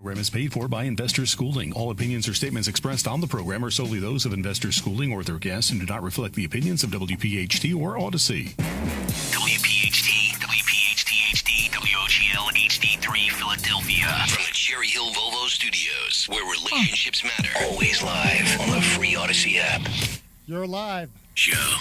Program is paid for by Investor Schooling. All opinions or statements expressed on the program are solely those of Investor Schooling or their guests and do not reflect the opinions of WPHT or Odyssey. WPHT, WPHT-HD, WOGL HD3 Philadelphia. From the Cherry Hill Volvo Studios, where relationships matter. Always live on the free Odyssey app. You're live. Show.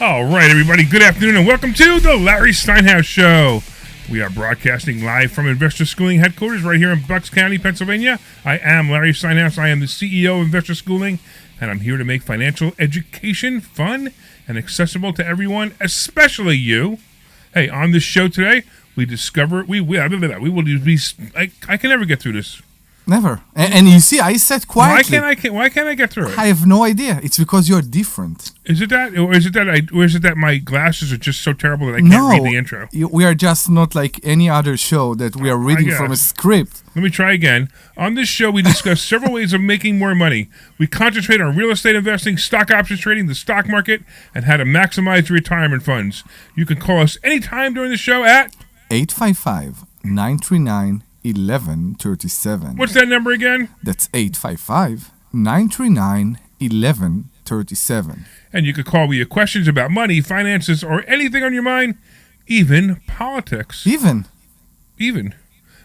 All right, everybody. Good afternoon and welcome to the Larry Steinhouse Show. We are broadcasting live from Investor Schooling headquarters right here in Bucks County, Pennsylvania. I am Larry Steinhouse. I am the CEO of Investor Schooling, and I'm here to make financial education fun and accessible to everyone, especially you. Hey, on this show today, we discover I can never get through this. Never. And you see, I said quietly. Why can't I get through it? I have no idea. It's because you're different. Is it that, or is it that my glasses are just so terrible that I can't read the intro? We are just not like any other show that we are reading from a script. Let me try again. On this show, we discuss several ways of making more money. We concentrate on real estate investing, stock options trading, the stock market, and how to maximize retirement funds. You can call us anytime during the show at 855-939-1137. What's that number again? That's 855-939-1137. And you can call me with questions about money, finances, or anything on your mind, even politics. Even.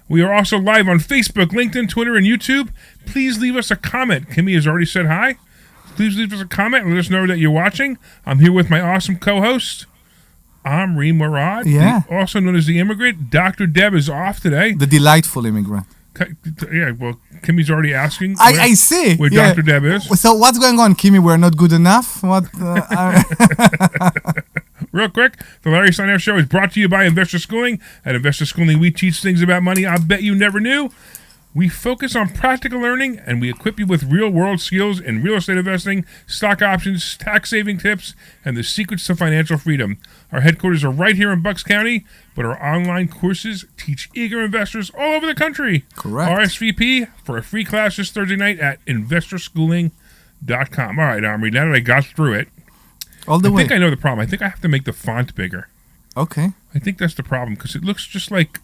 We are also live on Facebook, LinkedIn, Twitter, and YouTube. Please leave us a comment. Kimmy has already said hi. Please leave us a comment and let us know that you're watching. I'm here with my awesome co-host, Omri Morad, also known as the immigrant. Dr. Deb is off today. The delightful immigrant. Yeah, well, Kimmy's already asking. I see. Where Dr. Deb is. So what's going on, Kimmy? We're not good enough? What? Real quick, the Larry Steinhouse Show is brought to you by Investor Schooling. At Investor Schooling, we teach things about money I bet you never knew. We focus on practical learning, and we equip you with real-world skills in real estate investing, stock options, tax-saving tips, and the secrets to financial freedom. Our headquarters are right here in Bucks County, but our online courses teach eager investors all over the country. Correct. RSVP for a free class this Thursday night at investorschooling.com. All right, Omri, now that I got through it, I think I know the problem. I think I have to make the font bigger. Okay. I think that's the problem because it looks just like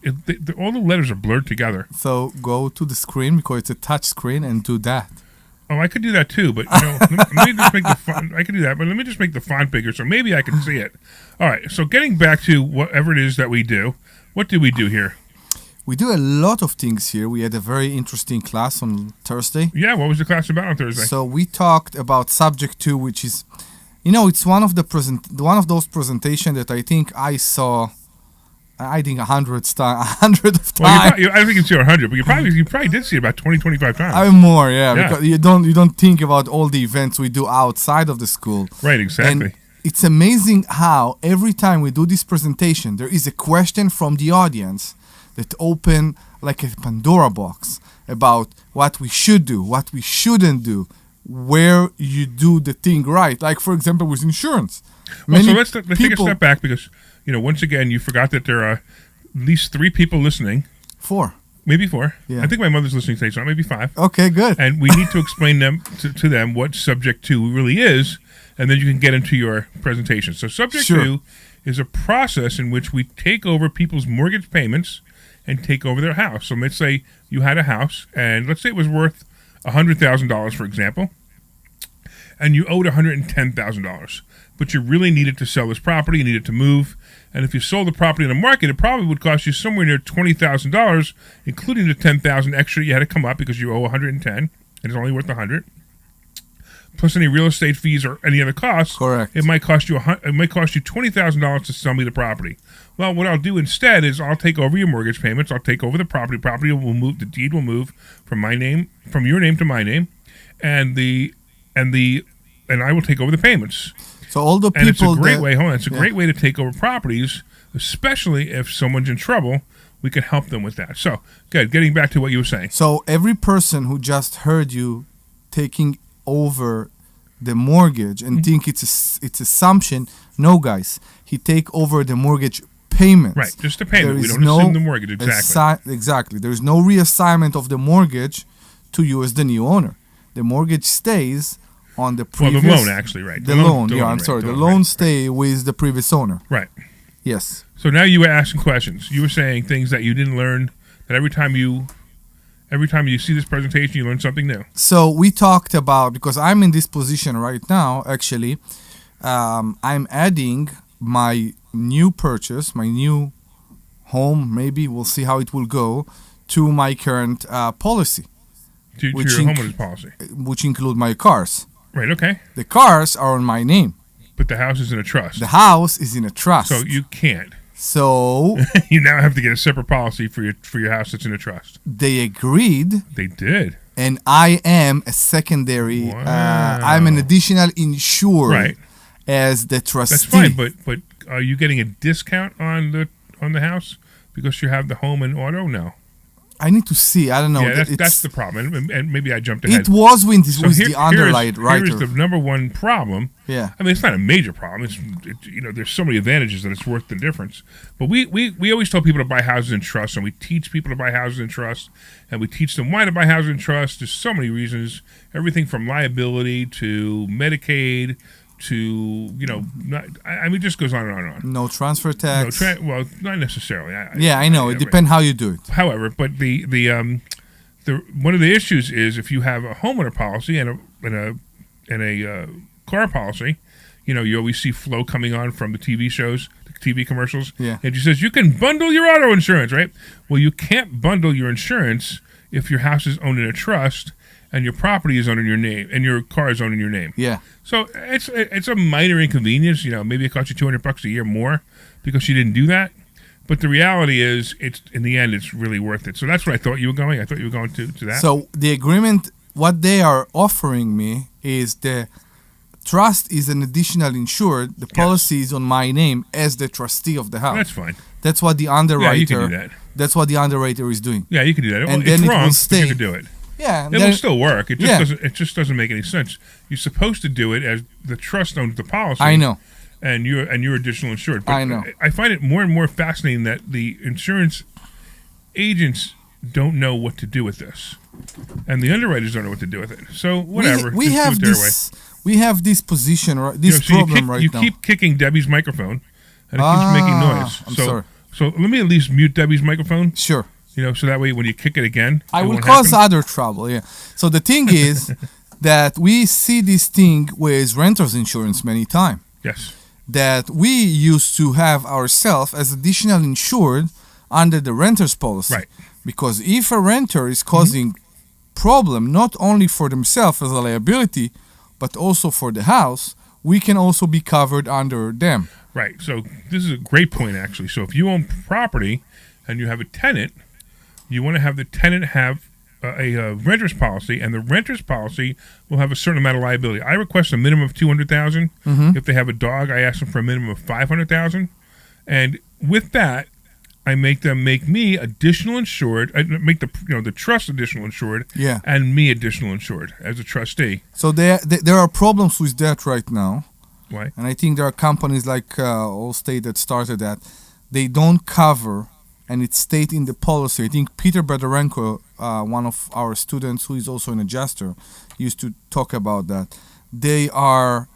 all the letters are blurred together. So go to the screen because it's a touch screen and do that. Oh, I could do that too, but let me just make the font. I could do that, but let me just make the font bigger so maybe I can see it. All right. So getting back to whatever it is that we do, what do we do here? We do a lot of things here. We had a very interesting class on Thursday. Yeah. What was the class about on Thursday? So we talked about subject 2, which is. It's one of those presentations that I think I saw. I think 100 of times. Well, I don't think you see 100, but you probably did see it about 20, 25 times. More, yeah, because you don't think about all the events we do outside of the school. Right, exactly. And it's amazing how every time we do this presentation, there is a question from the audience that open like a Pandora box about what we should do, what we shouldn't do, where you do the thing right. Like, for example, with insurance. Well, so let's take a step back because, once again, you forgot that there are at least 3 people listening. 4. Maybe 4. Yeah. I think my mother's listening today, so maybe 5. Okay, good. And we need to explain to them what subject 2 really is, and then you can get into your presentation. So subject 2 is a process in which we take over people's mortgage payments and take over their house. So let's say you had a house, and let's say it was worth $100,000, for example, and you owed $110,000, but you really needed to sell this property, you needed to move, and if you sold the property in the market, it probably would cost you somewhere near $20,000, including the $10,000 extra you had to come up because you owe $110,000, and it's only worth $100,000, plus any real estate fees or any other costs. Correct. It might cost you $20,000 to sell me the property. Well, what I'll do instead is I'll take over your mortgage payments. I'll take over the property. Property will move. The deed will move from your name to my name, and I will take over the payments. So all the people. And it's a great way. Hold on. It's a great way to take over properties, especially if someone's in trouble. We can help them with that. So, good. Getting back to what you were saying. So every person who just heard you taking over the mortgage and think it's assumption. No, guys. He take over the mortgage payments. Right, just the payment. We don't assume the mortgage, exactly. Exactly. There is no reassignment of the mortgage to you as the new owner. The mortgage stays on the previous... Well, the loan, actually, right. The loan, I'm sorry. The loan stay with the previous owner. Right. Yes. So now you were asking questions. You were saying things that you didn't learn. That every time you see this presentation, you learn something new. So we talked about, because I'm in this position right now, actually, I'm adding my new purchase, my new home, maybe we'll see how it will go, to my current policy. To your homeowner's policy. Which include my cars. Right, okay. The cars are on my name. But the house is in a trust. The house is in a trust. So you can't. So you now have to get a separate policy for your house that's in a trust. They agreed. They did. And I am a secondary. Wow. I'm an additional insured, right, as the trustee. That's fine, but are you getting a discount on the house because you have the home and auto? No. I need to see. I don't know. Yeah, that's the problem, and maybe I jumped ahead. It was with the underwriter. Here's the number one problem. Yeah. I mean, it's not a major problem. There's so many advantages that it's worth the difference. But we always tell people to buy houses in trust, and we teach people to buy houses in trust, and we teach them why to buy houses in trust. There's so many reasons. Everything from liability to Medicaid to, it just goes on and on and on. No transfer tax. Well, not necessarily. I know. It depends how you do it. However, but the one of the issues is if you have a homeowner policy and a car policy, you always see Flo coming on from the TV shows, the TV commercials. Yeah. And she says, you can bundle your auto insurance, right? Well, you can't bundle your insurance if your house is owned in a trust and your property is owned in your name and your car is owned in your name. Yeah. So it's a minor inconvenience. Maybe it costs you $200 a year more because you didn't do that. But the reality is, in the end, it's really worth it. So that's what I thought you were going. I thought you were going to that. So the agreement, what they are offering me is the trust is an additional insured. The policy is on my name as the trustee of the house. That's fine. That's what the underwriter. Yeah, you can do that. That's what the underwriter is doing. Yeah, you can do that. And it's then wrong, it will but stay. you can do it. Yeah, it will still work. It just doesn't make any sense. You're supposed to do it as the trust owns the policy. I know. And you're additional insured. But I know. I find it more and more fascinating that the insurance agents don't know what to do with this, and the underwriters don't know what to do with it. So whatever. We have this. We have this position, this problem right now. You keep kicking Debbie's microphone, and it keeps making noise. I'm sorry. So let me at least mute Debbie's microphone. Sure. So that way when you kick it again, I will cause other trouble. Yeah. So the thing is that we see this thing with renters insurance many times. Yes. That we used to have ourselves as additional insured under the renter's policy. Right. Because if a renter is causing problem not only for themselves as a liability, but also for the house, we can also be covered under them. Right. So this is a great point, actually. So if you own property and you have a tenant, you want to have the tenant have a renter's policy, and the renter's policy will have a certain amount of liability. I request a minimum of $200,000. If they have a dog, I ask them for a minimum of $500,000. And with that, I make me additional insured. I make the trust additional insured, and me additional insured as a trustee. So there are problems with that right now. Why? And I think there are companies like Allstate that started that. They don't cover, and it's stated in the policy. I think Peter Bedorenko, one of our students who is also an adjuster, used to talk about that. They are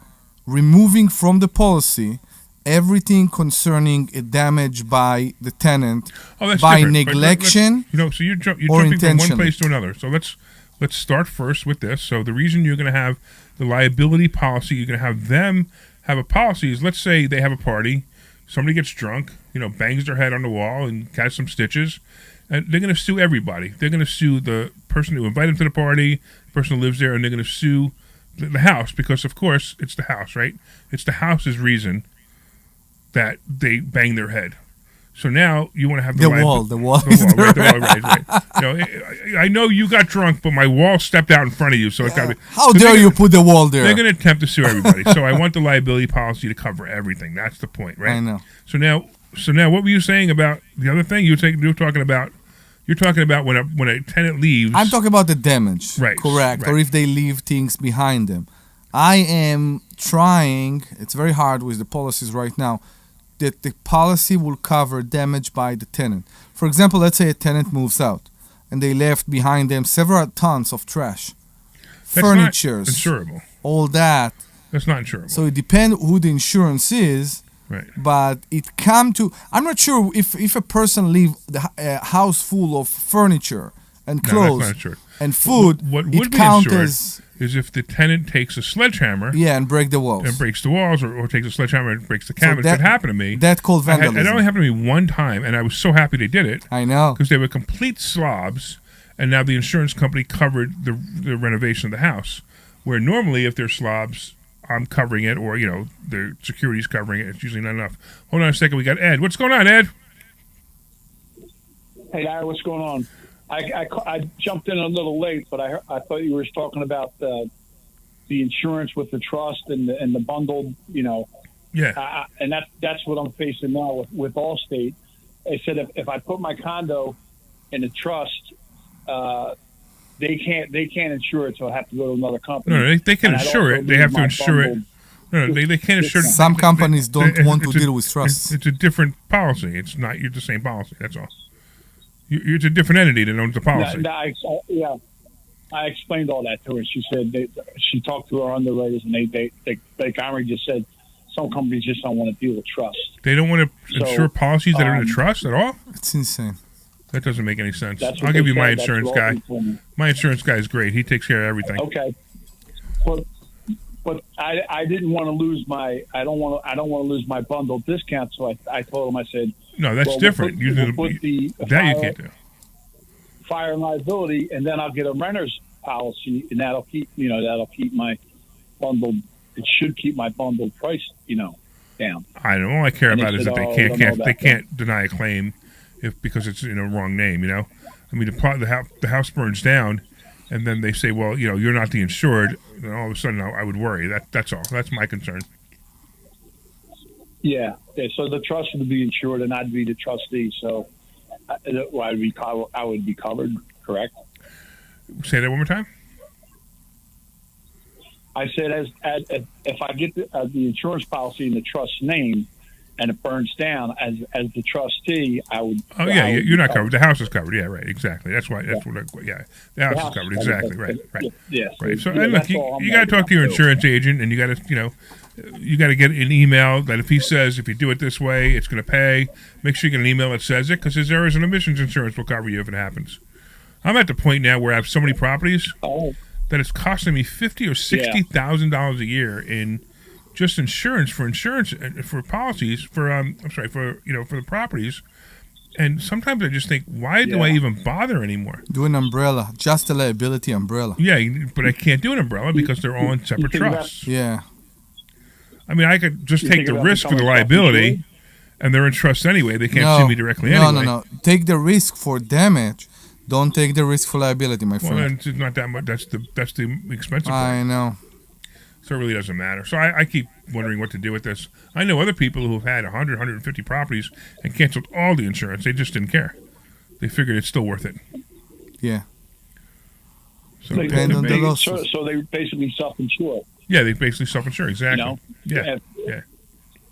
removing from the policy everything concerning a damage by the tenant by neglection so you're jumping from one place to another. So let's start first with this. So the reason you're going to have the liability policy, you're going to have them have a policy is, let's say they have a party, somebody gets drunk, bangs their head on the wall and has some stitches, and they're going to sue everybody. They're going to sue the person who invited them to the party, the person who lives there, and they're going to sue the house because, of course, it's the house, right? It's the house's reason that they bang their head. So now you want to have the wall. Right. I know you got drunk, but my wall stepped out in front of you, so it's got to be. How dare you put the wall there? They're going to attempt to sue everybody. So I want the liability policy to cover everything. That's the point, right? I know. So now, what were you saying about the other thing? You're talking about when a tenant leaves. I'm talking about the damage, right? Correct. Right. Or if they leave things behind them. I am trying. It's very hard with the policies right now. That the policy will cover damage by the tenant. For example, let's say a tenant moves out and they left behind them several tons of trash, furnitures, insurable. All that. That's not insurable. So it depends who the insurance is. Right. But it come to, I'm not sure if a person leave a house full of furniture and No, clothes that's not insured. and food, What it would be count insured as, is if the tenant takes a sledgehammer and break the walls. and breaks the walls, or takes a sledgehammer and breaks the cabinets. that- That happened to me. That called It vandalism. only happened to me one time, and I was so happy they did it I know. because they were complete slobs, and now the insurance company covered the renovation of the house. Where normally, if they're slobs, I'm covering it, or the security's covering it. It's usually not enough. Hold on a second. We got Ed. What's going on, Ed? Hey, Larry, what's going on? I jumped in a little late, but I thought you were talking about the insurance with the trust and the bundled, Yeah. and that's what I'm facing now with Allstate. They said if I put my condo in a trust, they can't insure it, so I have to go to another company. No, they can And I'd insure also it. They lose have to my insure it. bundled- No, they can't insure it. Some companies don't want to It's a- deal with trusts. It's a different policy. It's not the same policy. That's all. It's a different entity that owns the policy. I explained all that to her. She said she talked to our underwriters, and they like Omri just said, some companies just don't want to deal with trust. They don't want to So, insure policies that are in a trust at all? It's insane. That doesn't make any sense. That's what I'll give they you my said. That's insurance what guy. Allstate told me. My insurance guy is great. He takes care of everything. Okay, but I didn't want to lose my I don't want to lose my bundle discount. So I told him, I said, No, that's well, different. We'll put the That you can't do. fire and liability, and then I'll get a renter's policy, and that'll keep my bundle. It should keep my bundle price down. I don't know. All I care And about they is that said, they "Oh, can't, we don't know about they that." can't deny a claim because it's in a wrong name. I mean, the house burns down, and then they say, well, you're not the insured. And all of a sudden, I would worry. That's all. That's my concern. Yeah. So the trust would be insured, and I'd be the trustee. So I would be covered. Correct. Say that one more time. I said, as if I get the insurance policy in the trust name, and it burns down, as the trustee, I would. Oh yeah, you're not covered. The house is covered. Yeah, right. Exactly. That's why. That's Yeah. what. The house is covered. Exactly. Right. Yeah. Right. So yeah, and look, that's all you got to talk to your insurance agent, and you got to, you got to get an email that if he says if you do it this way, it's going to pay. Make sure you get an email that says it, because his errors and omissions insurance will cover you if it happens. I'm at the point now where I have so many properties Oh, that it's costing me $50,000 or $60,000 a year in just insurance for policies for for the properties. And sometimes I just think, why do I Yeah. even bother anymore? Do an umbrella, just a liability umbrella. Yeah, but I can't do an umbrella because they're all in separate think about- trusts. Yeah. I mean, I could just You take think the about risk for the becoming liability, self-insured? and they're in trust anyway. They can't sue me directly no, anyway. No. Take the risk for damage. Don't take the risk for liability, my Well, friend. then it's not that much. That's the expensive part. I know. So it really doesn't matter. So I keep wondering what to do with this. I know other people who have had 100, 150 properties and canceled all the insurance. They just didn't care. They figured it's still worth it. Yeah. So Depend on the losses. so they basically self-insure. yeah, they basically self-insure. Exactly. Yeah. Yeah.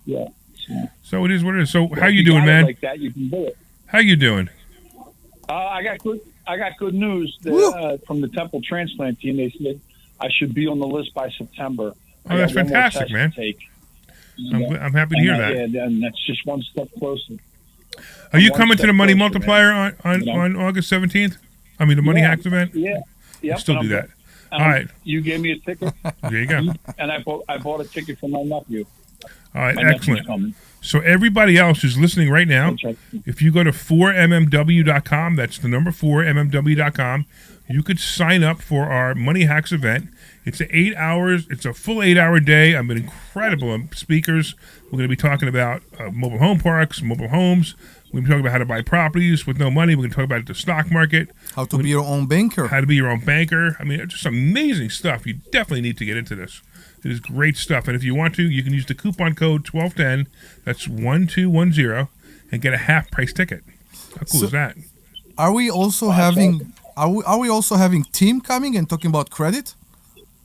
Yeah. So it is what it is. So how If you doing, got it man? Like that, you can do it. How you doing? I got good news from the Temple transplant team. They said I should be on the list by September. Oh, that's fantastic, man. I'm happy to hear that. Yeah, and that's just one step closer. Are you one coming to step the Money closer, Multiplier man. on August 17th? I mean, the Money Yeah. Hacks event? Yeah. Yep. Still do that. All right. You gave me a ticket, There you go. and I bought a ticket for my nephew. All right, My nephew's excellent. coming. So everybody else who's listening right now, Check. if you go to 4mmw.com, that's the number 4mmw.com, you could sign up for our Money Hacks event. It's It's a full 8-hour day. I've been incredible speakers. We're going to be talking about mobile home parks, mobile homes. We're going to be talking about how to buy properties with no money. We're going to talk about the stock market, How to be your own banker. how to be your own banker. I mean, it's just amazing stuff. You definitely need to get into this. It is great stuff. And if you want to, you can use the coupon code 1210. That's 1210 and get a half price ticket. How cool is that? Are we also having team coming and talking about credit?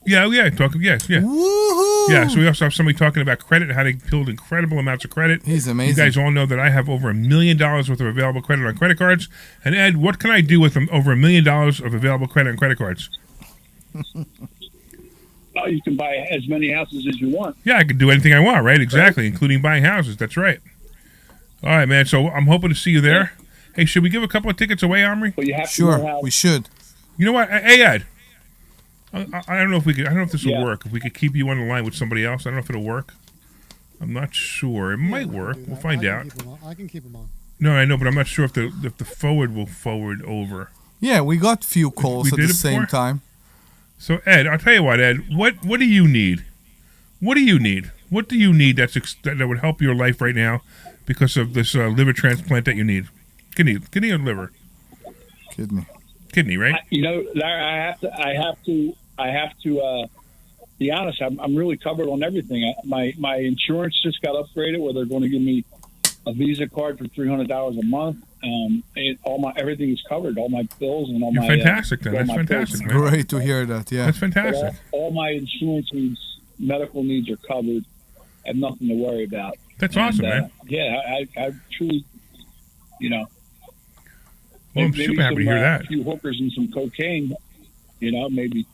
Yeah. Yeah. Woohoo! Yeah, so we also have somebody talking about credit, how to build incredible amounts of credit. He's amazing. You guys all know that I have over $1 million worth of available credit on credit cards. And Ed, what can I do with over $1 million of available credit on credit cards? you can buy as many houses as you want. Yeah, I can do anything I want, right? Exactly, including buying houses. That's right. All right, man. So I'm hoping to see you there. Hey, should we give a couple of tickets away, Omri? But you have to know how. We should. You know what? Hey, Ed. I don't know if we could. I don't know if this will work. If we could keep you on the line with somebody else, I don't know if it'll work. I'm not sure. It might work. We'll find out. I can keep them on. No, I know, but I'm not sure if the forward will forward over. Yeah, we got few calls at the same before? time. So Ed, I'll tell you what, Ed. What do you need? What do you need? What do you need that would help your life right now because of this liver transplant that you need? Kidney or liver? Kidney, right? Larry, I have to be honest. I'm really covered on everything. My insurance just got upgraded, where they're going to give me a Visa card for $300 a month. Everything is covered. All my bills and all You're my fantastic. Then that's fantastic, man. Great to hear that. Yeah, that's fantastic. All my insurance needs, medical needs are covered. I have nothing to worry about. That's awesome, man. Yeah, I truly, Well, I'm super happy to hear that. A few hookers and some cocaine, maybe.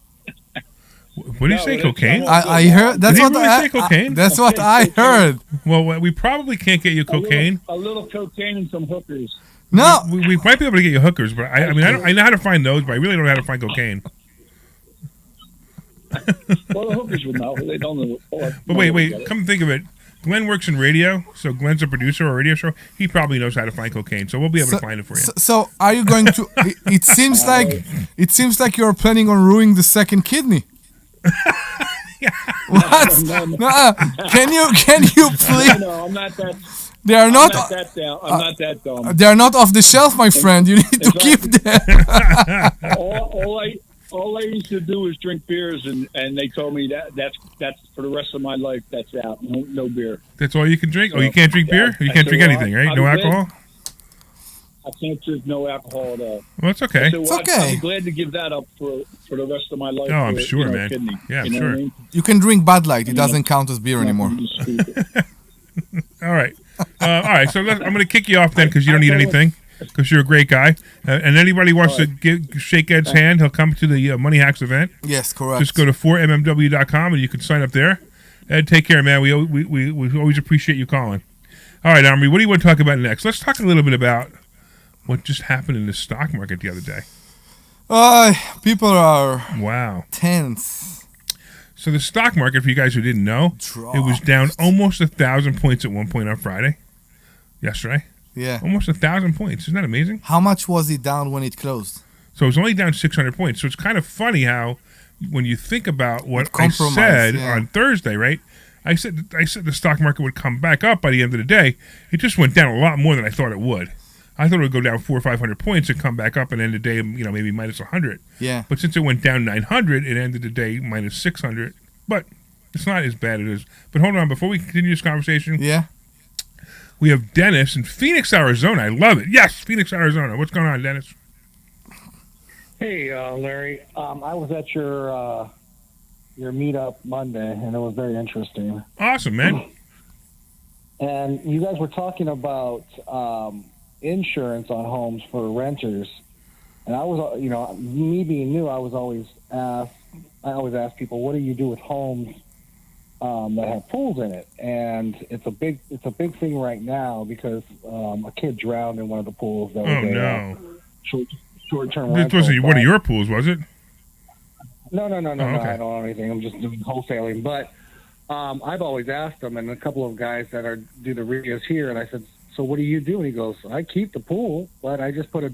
What do you say, cocaine? I heard. That's what I say, cocaine. That's what I heard. Well, we probably can't get you cocaine. A little cocaine and some hookers. No, we might be able to get you hookers, but I know how to find those, but I really don't know how to find cocaine. Well, the hookers would know. They don't know. But wait. Come think of it. Glenn works in radio, so Glenn's a producer of a radio show. He probably knows how to find cocaine, so we'll be able to find it for you. So are you going to? It seems like you're planning on ruining the second kidney. What? No. Can you please? No, I'm not that. They are not. I'm not that dumb. They are not off the shelf, my friend. You need to keep them. All I used to do was drink beers, and they told me that's for the rest of my life. That's out. No beer. That's all you can drink. You can't drink beer. You can't drink anything, right? No alcohol. I can't drink no alcohol at all. Well, that's okay. It's okay. I'd be glad to give that up for the rest of my life. Oh, I'm sure, man. Kidney, yeah, I'm sure. I mean? You can drink Bud Light. It doesn't count as beer anymore. All right. All right. So I'm going to kick you off then because you don't need anything. Because you're a great guy. And anybody wants to shake Ed's hand, he'll come to the Money Hacks event. Yes, correct. Just go to 4mmw.com and you can sign up there. Ed, take care, man. We always appreciate you calling. All right, Omri, what do you want to talk about next? Let's talk a little bit about what just happened in the stock market the other day. People are tense. So the stock market, for you guys who didn't know, it was down almost 1,000 points at one point on Friday. Yesterday. Yeah. Almost 1,000 points. Isn't that amazing? How much was it down when it closed? So it was only down 600 points. So it's kind of funny how, when you think about what I said on Thursday, right? I said the stock market would come back up by the end of the day. It just went down a lot more than I thought it would. I thought it would go down 400 or 500 points and come back up and end the day, maybe minus 100. Yeah. But since it went down 900, it ended the day minus 600. But it's not as bad as it is. But hold on, before we continue this conversation. Yeah. We have Dennis in Phoenix, Arizona. I love it. Yes, Phoenix, Arizona. What's going on, Dennis? Hey, Larry. I was at your meetup Monday, and it was very interesting. Awesome, man. And you guys were talking about insurance on homes for renters. And I was, me being new, I always ask people, what do you do with homes that have pools in it? And it's a big thing right now because a kid drowned in one of the pools. That was short-term rental. This wasn't one of your pools, was it? No. Okay. I don't know anything. I'm just doing wholesaling. But I've always asked them, and a couple of guys that do the radios here, and I said, so what do you do? And he goes, I keep the pool, but I just put a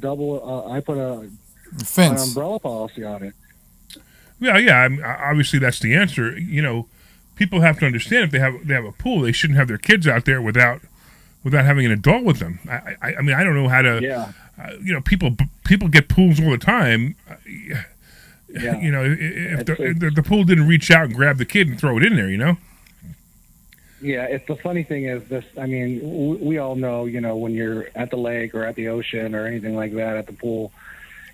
fence, an umbrella policy on it. Yeah. Obviously, that's the answer. People have to understand if they have a pool, they shouldn't have their kids out there without having an adult with them. I mean, I don't know how to. Yeah. People get pools all the time. Yeah. If the pool didn't reach out and grab the kid and throw it in there, Yeah, it's the funny thing is this. I mean, we all know, when you're at the lake or at the ocean or anything like that at the pool,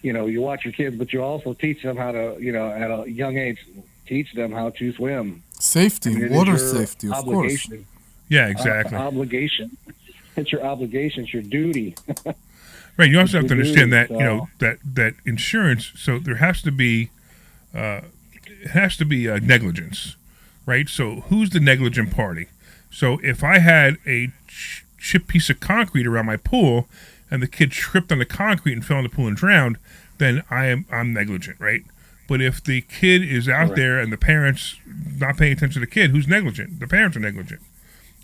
you watch your kids, but you also teach them how to, at a young age, teach them how to swim. Safety, water safety, of course. Yeah, exactly. Obligation. It's your obligation. It's your duty. Right. You also have to understand that that insurance. So there has to be, it has to be negligence, right? So who's the negligent party? So if I had a chip piece of concrete around my pool and the kid tripped on the concrete and fell in the pool and drowned, then I'm negligent, right? But if the kid is out there and the parents not paying attention to the kid, who's negligent? The parents are negligent.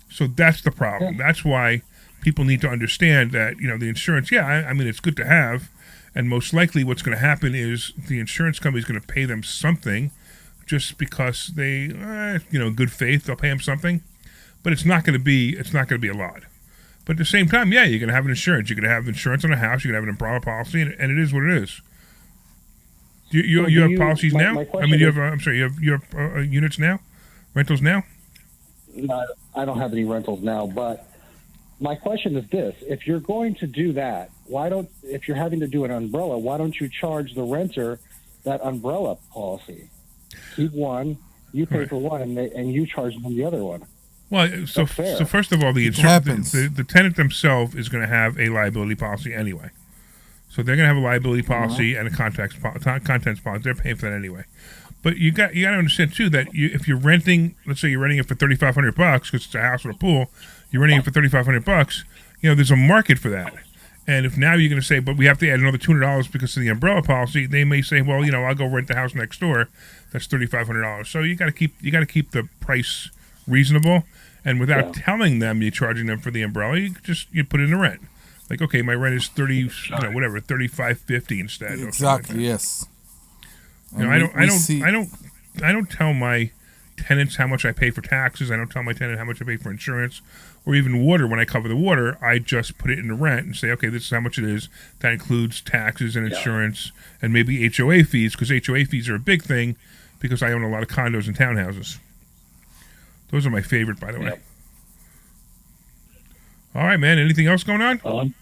So that's the problem. That's why people need to understand that, the insurance, I mean, it's good to have. And most likely what's going to happen is the insurance company is going to pay them something just because they, good faith, they'll pay them something. But it's not going to be a lot. But at the same time, you're going to have an insurance. You're going to have insurance on a house. You're going to have an umbrella policy, and it is what it is. You have policies now? I mean, you have units now? Rentals now? No, I don't have any rentals now, but my question is this. If you're going to do that, if you're having to do an umbrella, why don't you charge the renter that umbrella policy? Keep one, you pay for one, and you charge them the other one. Well, so first of all, the tenant themselves is going to have a liability policy anyway. So they're going to have a liability policy and a contents policy. They're paying for that anyway. But you got to understand too that if you're renting, let's say you're renting it for $3,500 because it's a house with a pool, you're renting it for $3,500. There's a market for that. And if now you're going to say, but we have to add another $200 because of the umbrella policy, they may say, well, I'll go rent the house next door. That's $3,500. So you got to keep the price reasonable. And without telling them you're charging them for the umbrella, you put in the rent. Like, okay, my rent is $35.50 instead. Exactly. Yes. I don't tell my tenants how much I pay for taxes. I don't tell my tenant how much I pay for insurance, or even water. When I cover the water, I just put it in the rent and say, okay, this is how much it is. That includes taxes and insurance and maybe HOA fees, because HOA fees are a big thing because I own a lot of condos and townhouses. Those are my favorite, by the way. All right, man. Anything else going on?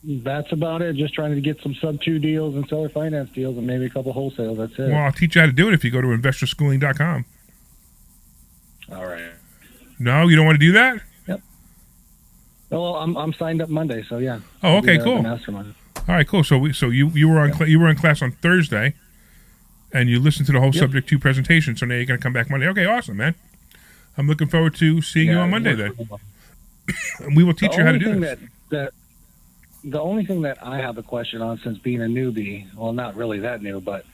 That's about it. Just trying to get some sub-2 deals and seller finance deals and maybe a couple wholesales. That's it. Well, I'll teach you how to do it if you go to investorschooling.com. All right. No, you don't want to do that? Yep. Well, I'm signed up Monday, so yeah. Oh, okay, cool. Mastermind. All right, cool. So you were on you were in class on Thursday, and you listened to the whole subject 2 presentation. So now you're going to come back Monday. Okay, awesome, man. I'm looking forward to seeing you on Monday then. And we will teach you how to do this. The only thing that I have a question on, since being a newbie, well, not really that new, but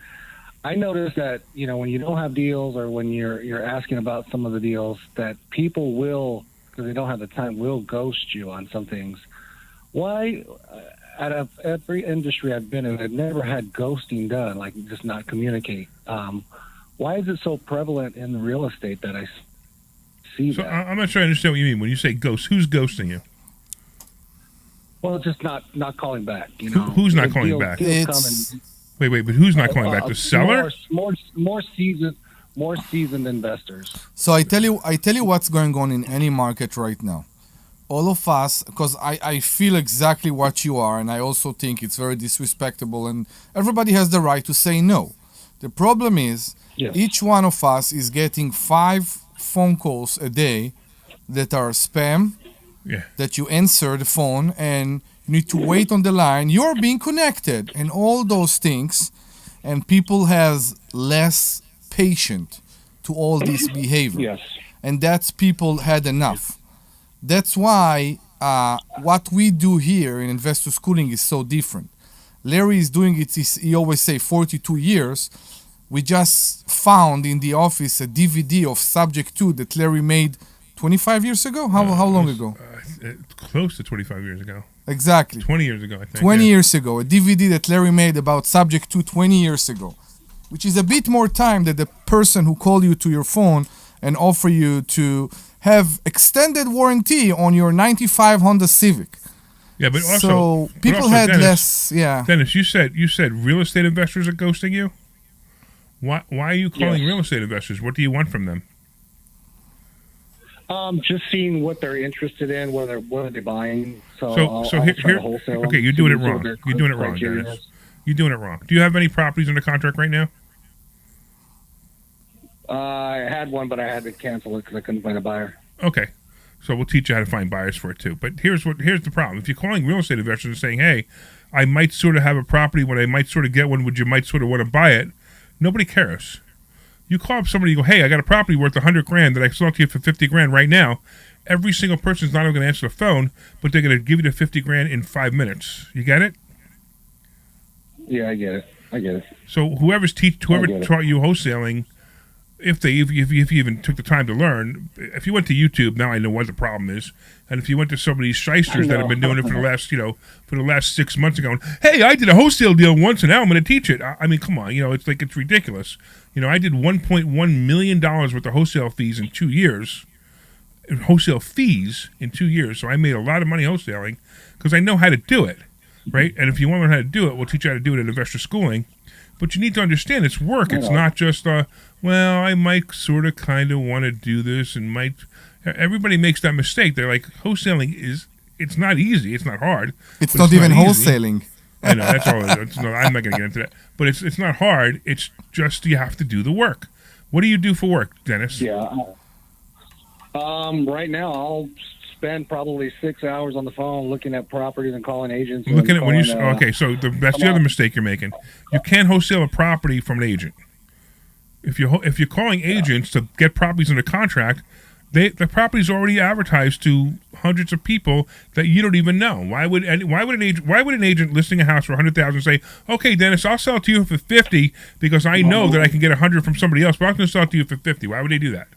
I noticed that, when you don't have deals, or when you're asking about some of the deals, that people will, because they don't have the time, will ghost you on some things. Why, out of every industry I've been in, I've never had ghosting done, like just not communicate. Why is it so prevalent in real estate that I see that? I'm not sure I understand what you mean. When you say ghost, who's ghosting you? Well, just not calling back. Who's not calling back? Wait, but who's not calling back? The seller? More seasoned investors. So I tell you what's going on in any market right now. All of us, because I feel exactly what you are, and I also think it's very disrespectful, and everybody has the right to say no. The problem is, each one of us is getting 5 phone calls a day that are spam. That you answer the phone and you need to wait on the line. You're being connected and all those things, and people has less patience to all this behavior. And that's people had enough. That's why what we do here in investor schooling is so different. Larry is doing it, he always say 42 years. We just found in the office a DVD of Subject 2 that Larry made 25 years ago? How long ago? Close to 25 years ago. Exactly. 20 years ago, I think. 20 years ago. A DVD that Larry made about Subject 2 20 years ago, which is a bit more time than the person who called you to your phone and offer you to have extended warranty on your 95 Honda Civic. Yeah, but also... So people had Dennis, less... Dennis, you said real estate investors are ghosting you? Why are you calling real estate investors? What do you want from them? Just seeing what they're interested in, what are they buying. So here, okay, you're doing it wrong. You're doing it wrong, Dennis. You're doing it wrong. Do you have any properties under contract right now? I had one, but I had to cancel it because I couldn't find a buyer. Okay, so we'll teach you how to find buyers for it too. But here's the problem: if you're calling real estate investors and saying, "Hey, I might sort of have a property, when I might sort of get one, would you might sort of want to buy it?" Nobody cares. You call up somebody, you go, hey, I got a property worth $100,000 that I sold to you for $50,000 right now. Every single person's not going to answer the phone, but they're going to give you the $50,000 in 5 minutes. You get it? Yeah, I get it. So whoever taught you wholesaling, if you even took the time to learn, if you went to YouTube, now I know what the problem is. And if you went to some of these shysters that have been doing it for the last 6 months ago, hey, I did a wholesale deal once and now I'm going to teach it. I mean, come on, it's ridiculous. I did $1.1 million worth of wholesale fees in 2 years. So I made a lot of money wholesaling because I know how to do it, right? And if you want to learn how to do it, we'll teach you how to do it at Investor Schooling. But you need to understand it's work. It's not just, I might sort of kind of want to do this and might. Everybody makes that mistake. They're like, wholesaling it's not easy. It's not hard. It's not even easy. wholesaling. I know, that's all it is. No, I'm not going to get into that. But it's not hard. It's just you have to do the work. What do you do for work, Dennis? Yeah. Right now, I'll spend probably 6 hours on the phone looking at properties and calling agents. Looking at when you okay, so that's the other mistake you're making. You can't wholesale a property from an agent. If you're calling agents to get properties under contract, the property's already advertised to hundreds of people that you don't even know. Why would an agent listing a house for $100,000 say, okay, Dennis, I'll sell it to you for $50 because I know that I can get $100 from somebody else, but I'm going to sell it to you for $50. Why would they do that?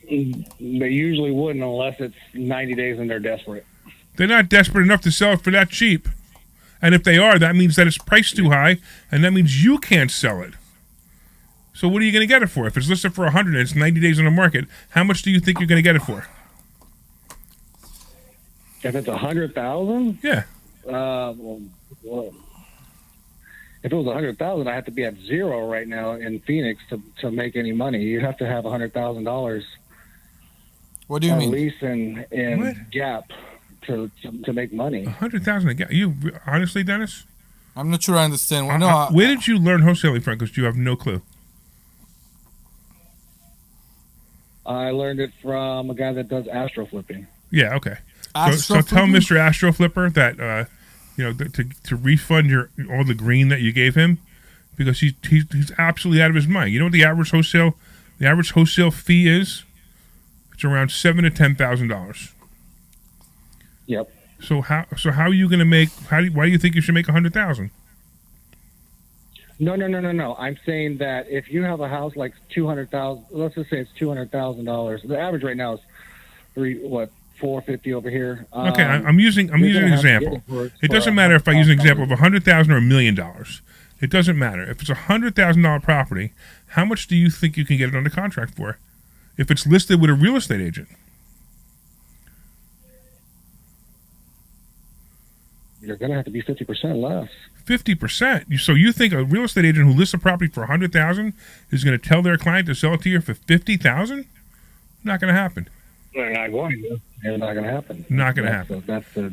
They usually wouldn't unless it's 90 days and they're desperate. They're not desperate enough to sell it for that cheap. And if they are, that means that it's priced too high, and that means you can't sell it. So what are you going to get it for? If it's listed for $100 and it's 90 days on the market, how much do you think you're going to get it for? If it's $100,000? Yeah. Well, if it was $100,000, I have to be at zero right now in Phoenix to make any money. You have to have $100,000. What do you mean? At least in gap to make money. $100,000 a gap. You honestly, Dennis? I'm not sure I understand. Where did you learn wholesaling from? Because you have no clue. I learned it from a guy that does astro flipping. Yeah. Okay. So tell Mr. Astro Flipper that to refund all the green that you gave him because he's absolutely out of his mind. You know what the average wholesale fee is? It's around $7,000 to $10,000. Yep. So how are you going to make? Why do you think you should make $100,000? No. I'm saying that if you have a house like $200,000, let's just say it's $200,000. The average right now is $450 over here. Okay, I'm using an example. It doesn't matter if I use an example of $100,000 or $1 million. It doesn't matter if it's a $100,000 property. How much do you think you can get it under contract for? If it's listed with a real estate agent. You're going to have to be 50% less. 50%. So you think a real estate agent who lists a property for $100,000 is going to tell their client to sell it to you for $50,000? Not going to happen. They're not going to. It's not going to happen. Not going to happen.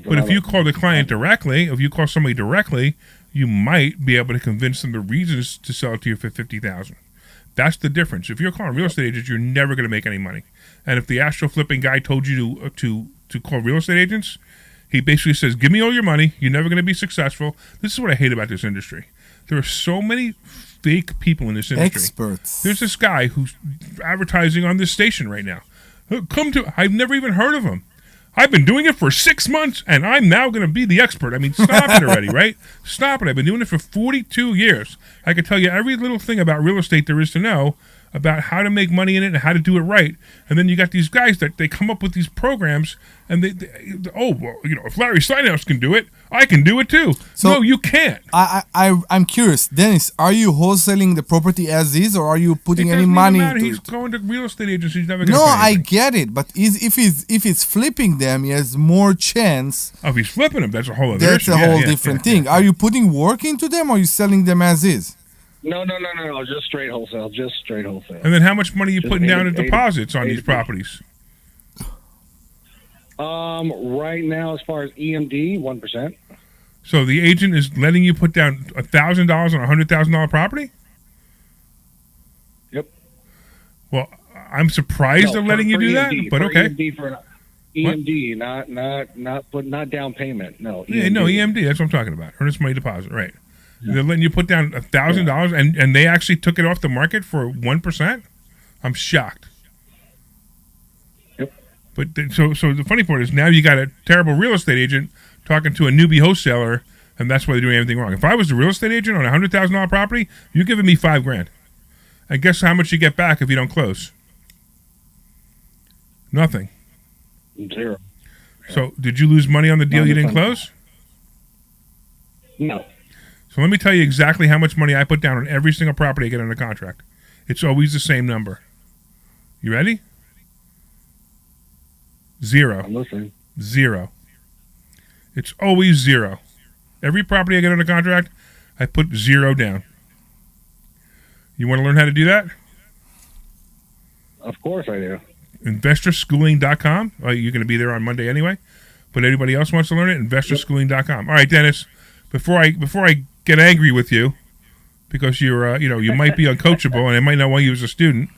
But if you call the client directly, if you call somebody directly, you might be able to convince them the reasons to sell it to you for $50,000. That's the difference. If you're calling real estate agents, you're never going to make any money. And if the astro flipping guy told you to call real estate agents, he basically says, give me all your money. You're never going to be successful. This is what I hate about this industry. There are so many fake people in this industry. Experts. There's this guy who's advertising on this station right now. I've never even heard of him. I've been doing it for 6 months, and I'm now going to be the expert. I mean, stop it already, right? Stop it. I've been doing it for 42 years. I can tell you every little thing about real estate there is to know about how to make money in it and how to do it right. And then you got these guys that they come up with these programs, and if Larry Steinhouse can do it, I can do it too. So no, you can't. I'm curious, Dennis. Are you wholesaling the property as is, or are you putting any money into He's it? going to real estate agents. He's never going to. No, I get it, but if he's flipping them, he has more chance. Oh, if he's flipping them, that's a whole other That's issue. a whole different thing. Are you putting work into them, or are you selling them as is? No. Just straight wholesale. And then how much money are you putting down in deposits on these properties? Right now, as far as EMD, 1%. So the agent is letting you put down $1,000 on a $100,000 property? Yep. Well, I'm surprised they're letting you do that, but okay. EMD, not down payment. No. EMD. Yeah, no, EMD. That's what I'm talking about. Earnest money deposit, right? They're letting you put down $1,000, and they actually took it off the market for 1%. I'm shocked. Yep. But so the funny part is now you got a terrible real estate agent talking to a newbie wholesaler, and that's why they're doing everything wrong. If I was the real estate agent on a $100,000 property, you're giving me $5,000, and guess how much you get back if you don't close? Nothing. 0. So did you lose money on the deal you didn't close? No. So let me tell you exactly how much money I put down on every single property I get under contract. It's always the same number. You ready? 0. I'm listening. 0. It's always 0. Every property I get under contract, I put 0 down. You want to learn how to do that? Of course I do. InvestorSchooling.com. Oh, you're going to be there on Monday anyway. But anybody else wants to learn it? InvestorSchooling.com. All right, Dennis. Before I get angry with you, because you're you might be uncoachable and I might not want you as a student,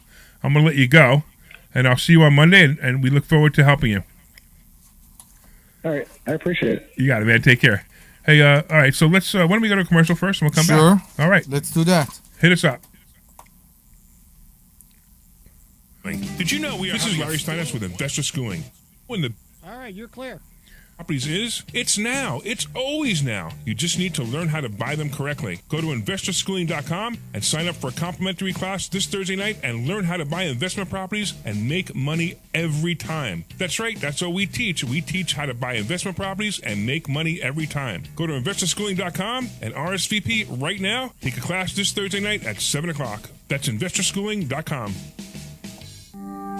I'm going to let you go, and I'll see you on Monday, and we look forward to helping you. All right. I appreciate it. You got it, man. Take care. Hey, all right. So let's. Why don't we go to a commercial first, and we'll come Sure. back. All right. Let's do that. Hit us up. Did you know This is Larry Steinhouse with Investor Schooling. When the All right, you're clear. properties it's now. It's always now. You just need to learn how to buy them correctly. Go to investorschooling.com and sign up for a complimentary class this Thursday night and learn how to buy investment properties and make money every time. That's right. That's what we teach. We teach how to buy investment properties and make money every time. Go to investorschooling.com and RSVP right now. Take a class this Thursday night at 7 o'clock. That's investorschooling.com.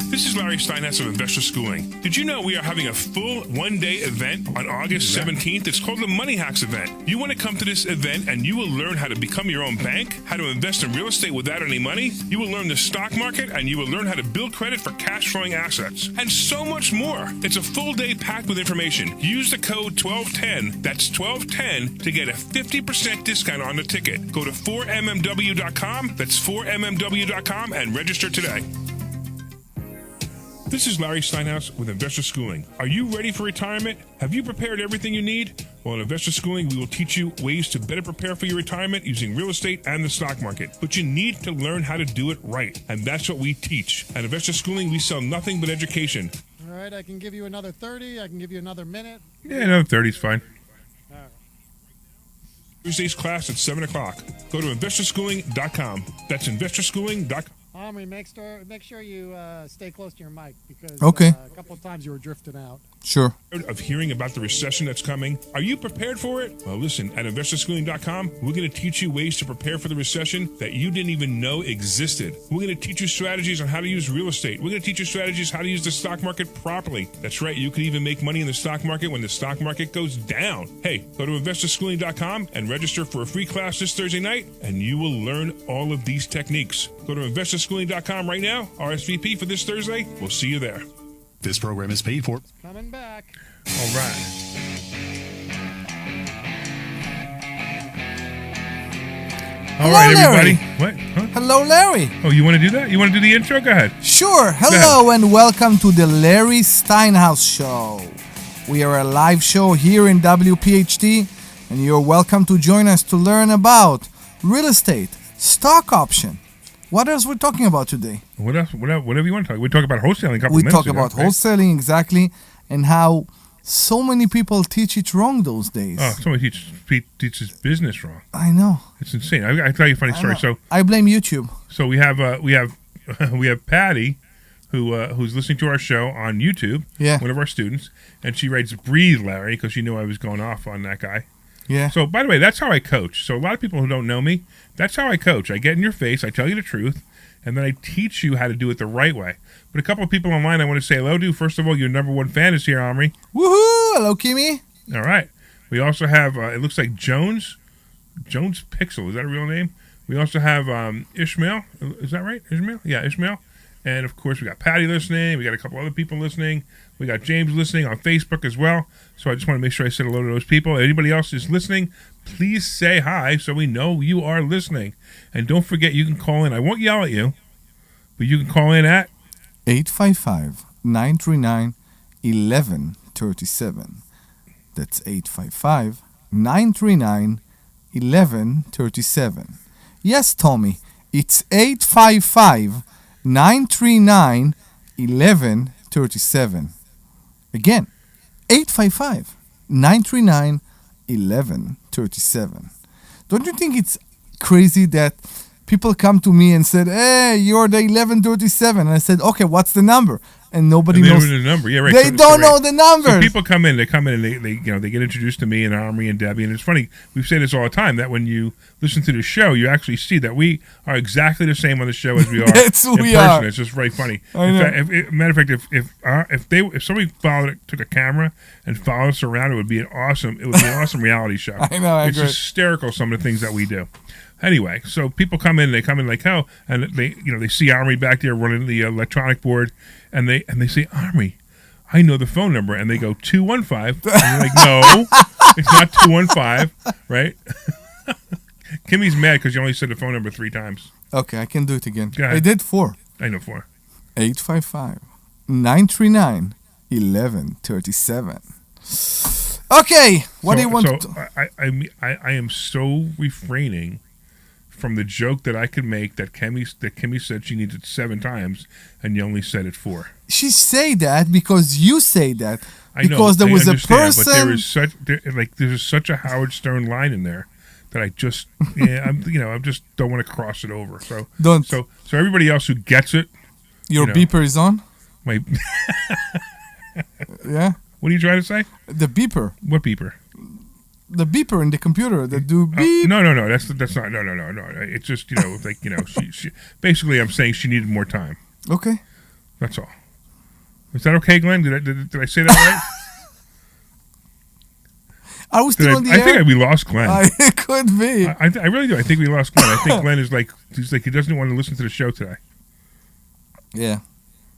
This is Larry Steinhouse of Investor Schooling. Did you know we are having a full one-day event on August 17th? It's called the Money Hacks event. You want to come to this event and you will learn how to become your own bank, how to invest in real estate without any money. You will learn the stock market and you will learn how to build credit for cash-flowing assets, and so much more. It's a full day packed with information. Use the code 1210, that's 1210, to get a 50% discount on the ticket. Go to 4mmw.com, that's 4mmw.com, and register today. This is Larry Steinhouse with Investor Schooling. Are you ready for retirement? Have you prepared everything you need? Well, in Investor Schooling, we will teach you ways to better prepare for your retirement using real estate and the stock market. But you need to learn how to do it right, and that's what we teach. At Investor Schooling, we sell nothing but education. All right, I can give you another 30. I can give you another minute. Yeah, another 30 is fine. All right. Thursday's class at 7 o'clock. Go to investorschooling.com. That's investorschooling.com. Omri, make sure you stay close to your mic because Okay. A couple of times you were drifting out. Sure. Of hearing about the recession that's coming. Are you prepared for it? Well, listen, at investorschooling.com, we're going to teach you ways to prepare for the recession that you didn't even know existed. We're going to teach you strategies on how to use real estate. We're going to teach you strategies how to use the stock market properly. That's right, you can even make money in the stock market when the stock market goes down. Hey, go to investorschooling.com and register for a free class this Thursday night, and you will learn all of these techniques. Go to investorschooling.com right now, RSVP for this Thursday. We'll see you there. This program is paid for. Coming back. All right. All Hello, right, everybody. Larry. What? Huh? Hello, Larry. Oh, you want to do that? You want to do the intro? Go ahead. Sure. Hello and welcome to the Larry Steinhouse Show. We are a live show here in WPHT, and you're welcome to join us to learn about real estate, stock option. What else we're talking about today? What else? Whatever you want to talk. We talk about wholesaling a couple We minutes talk ago, about right? wholesaling exactly, and how so many people teach it wrong those days. Oh, somebody teaches business wrong. I know. It's insane. I tell you a funny I story. know. I blame YouTube. So we have we have Patty, who's listening to our show on YouTube. Yeah. One of our students, and she writes "Breathe, Larry" because she knew I was going off on that guy. Yeah. So, by the way, that's how I coach. So, a lot of people who don't know me, that's how I coach. I get in your face, I tell you the truth, and then I teach you how to do it the right way. But a couple of people online I want to say hello to. First of all, your number one fan is here, Omri. Woohoo! Hello, Kimmy. All right. We also have, it looks like Jones Pixel. Is that a real name? We also have Ishmael. Is that right? Ishmael? Yeah, Ishmael. And, of course, we got Patty listening. We got a couple other people listening. We got James listening on Facebook as well. So I just want to make sure I said hello to those people. Anybody else is listening, please say hi so we know you are listening. And don't forget, you can call in. I won't yell at you, but you can call in at 855-939-1137. That's 855-939-1137. 1137. Yes, Tommy, it's 855-939-1137. Again, 855-939-1137. Don't you think it's crazy that people come to me and said, "Hey, you're the 1137," and I said, "Okay, what's the number?" And nobody they knows don't know the number. Yeah, right. They don't know the So numbers. people come in, and they get introduced to me and Omri and Debbie, and it's funny. We say this all the time that when you listen to the show, you actually see that we are exactly the same on the show as we are That's who in we person. are. It's just very funny. I In know. fact, matter of fact, if somebody took a camera and followed us around, it would be an awesome reality show. I know, I it's agree. hysterical, some of the things that we do. Anyway, so people come in like, oh, and they see Omri back there running the electronic board, and they say, Omri, I know the phone number, and they go 215, and you're like, no, it's not 215, right? Kimmy's mad because you only said the phone number 3 times. Okay, I can do it again. Go ahead. I did 4. I know 4. 855-939-1137. Okay, what do you want to... I am so refraining from the joke that I could make that Kimmy said she needed 7 times, and you only said it 4. She say that because you say that. I know, Because there I was a understand, person... but there's such a Howard Stern line in there that I just I just don't want to cross it over. So Don't. So everybody else who gets it, Your beeper is on? my Yeah? what are you trying to say? The beeper. What beeper? The beeper in the computer that do beep. No. That's not. No. It's just she basically I'm saying she needed more time. Okay. That's all. Is that okay, Glenn? Did I say that right? Are we still on the air? I think we lost Glenn. It could be. I really do. I think we lost Glenn. I think Glenn is he doesn't want to listen to the show today. Yeah,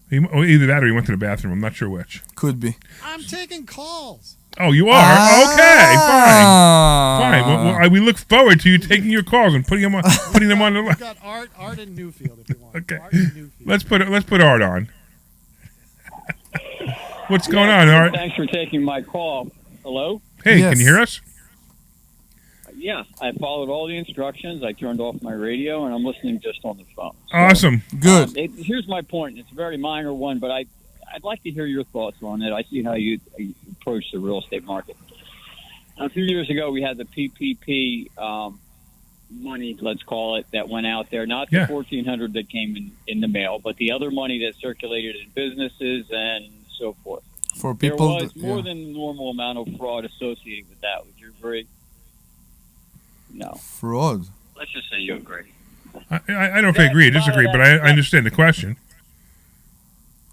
Either that or he went to the bathroom. I'm not sure which. could be. I'm taking calls. Oh, you are? Okay, fine. Well, we look forward to you taking your calls and putting them on the We've line. got Art in Newfield if you want. Okay. Art in Newfield. Let's put Art on. What's going on, Art? Thanks for taking my call. Hello? Hey, Yes. can you hear us? Yeah, I followed all the instructions. I turned off my radio, and I'm listening just on the phone. Awesome. Good. Here's my point. It's a very minor one, but I'd like to hear your thoughts on it. I see how you approach the real estate market. A few years ago, we had the PPP money, let's call it, that went out there. Not the $1,400 that came in the mail, but the other money that circulated in businesses and so forth. For people... There was more than the normal amount of fraud associated with that. Would you agree? No. Fraud. Let's just say you agree. I don't know if I agree or disagree, but I understand the question.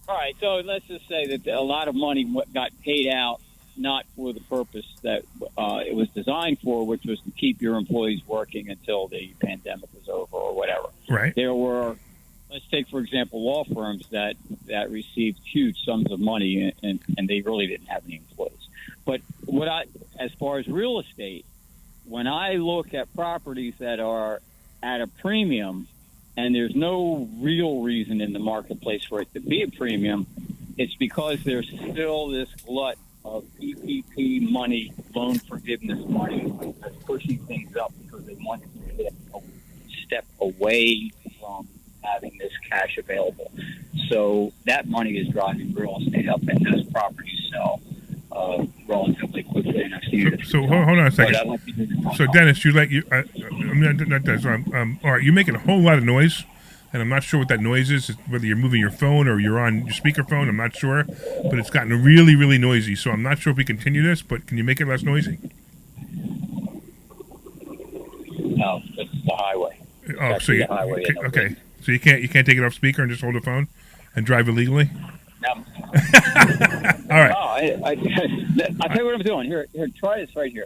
All right, so let's just say that a lot of money got paid out not for the purpose that it was designed for, which was to keep your employees working until the pandemic was over or whatever. Right. There were, let's take, for example, law firms that received huge sums of money, and they really didn't have any employees. But as far as real estate, when I look at properties that are at a premium and there's no real reason in the marketplace for it to be a premium, it's because there's still this glut of PPP money, loan forgiveness money, that's pushing things up because they want to get a step away from having this cash available. So that money is driving real estate up, and those properties sell relatively quickly. And I've seen it. So hold on a second. So Dennis, all right, you're making a whole lot of noise, and I'm not sure what that noise is. Whether you're moving your phone or you're on your speakerphone, I'm not sure. But it's gotten really, really noisy. So I'm not sure if we continue this. But can you make it less noisy? No, it's the highway. Oh, so you, okay. So you can't take it off speaker and just hold the phone and drive illegally? No. All right. No, I'll tell you what I'm doing. Here, try this right here.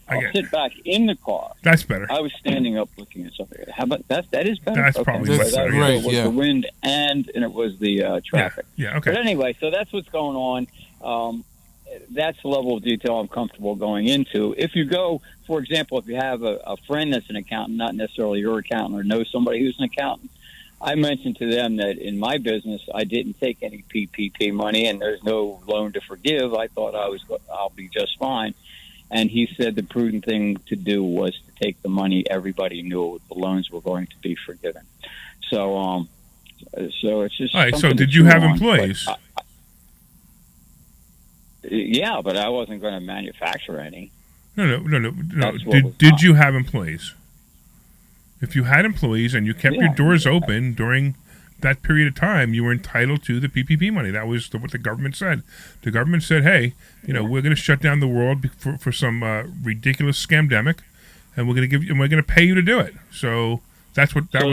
I'll sit back in the car. That's better. I was standing up looking at something. How about that? That is better. That's probably That's better. great, It was the wind and it was the traffic. Yeah, okay. But anyway, so that's what's going on. That's the level of detail I'm comfortable going into. If you go, for example, if you have a friend that's an accountant, not necessarily your accountant, or know somebody who's an accountant, I mentioned to them that in my business, I didn't take any PPP money, and there's no loan to forgive. I thought I'll be just fine. and he said the prudent thing to do was to take the money. Everybody knew the loans were going to be forgiven. So it's just all right. So something did to you chew have on, employees? Yeah, but I wasn't going to manufacture any. No. That's what was Did not. you have employees? If you had employees and you kept your doors open during that period of time, you were entitled to the PPP money. That was what the government said. The government said, "Hey, we're going to shut down the world for some ridiculous scamdemic, and we're going to pay you to do it." So that's what that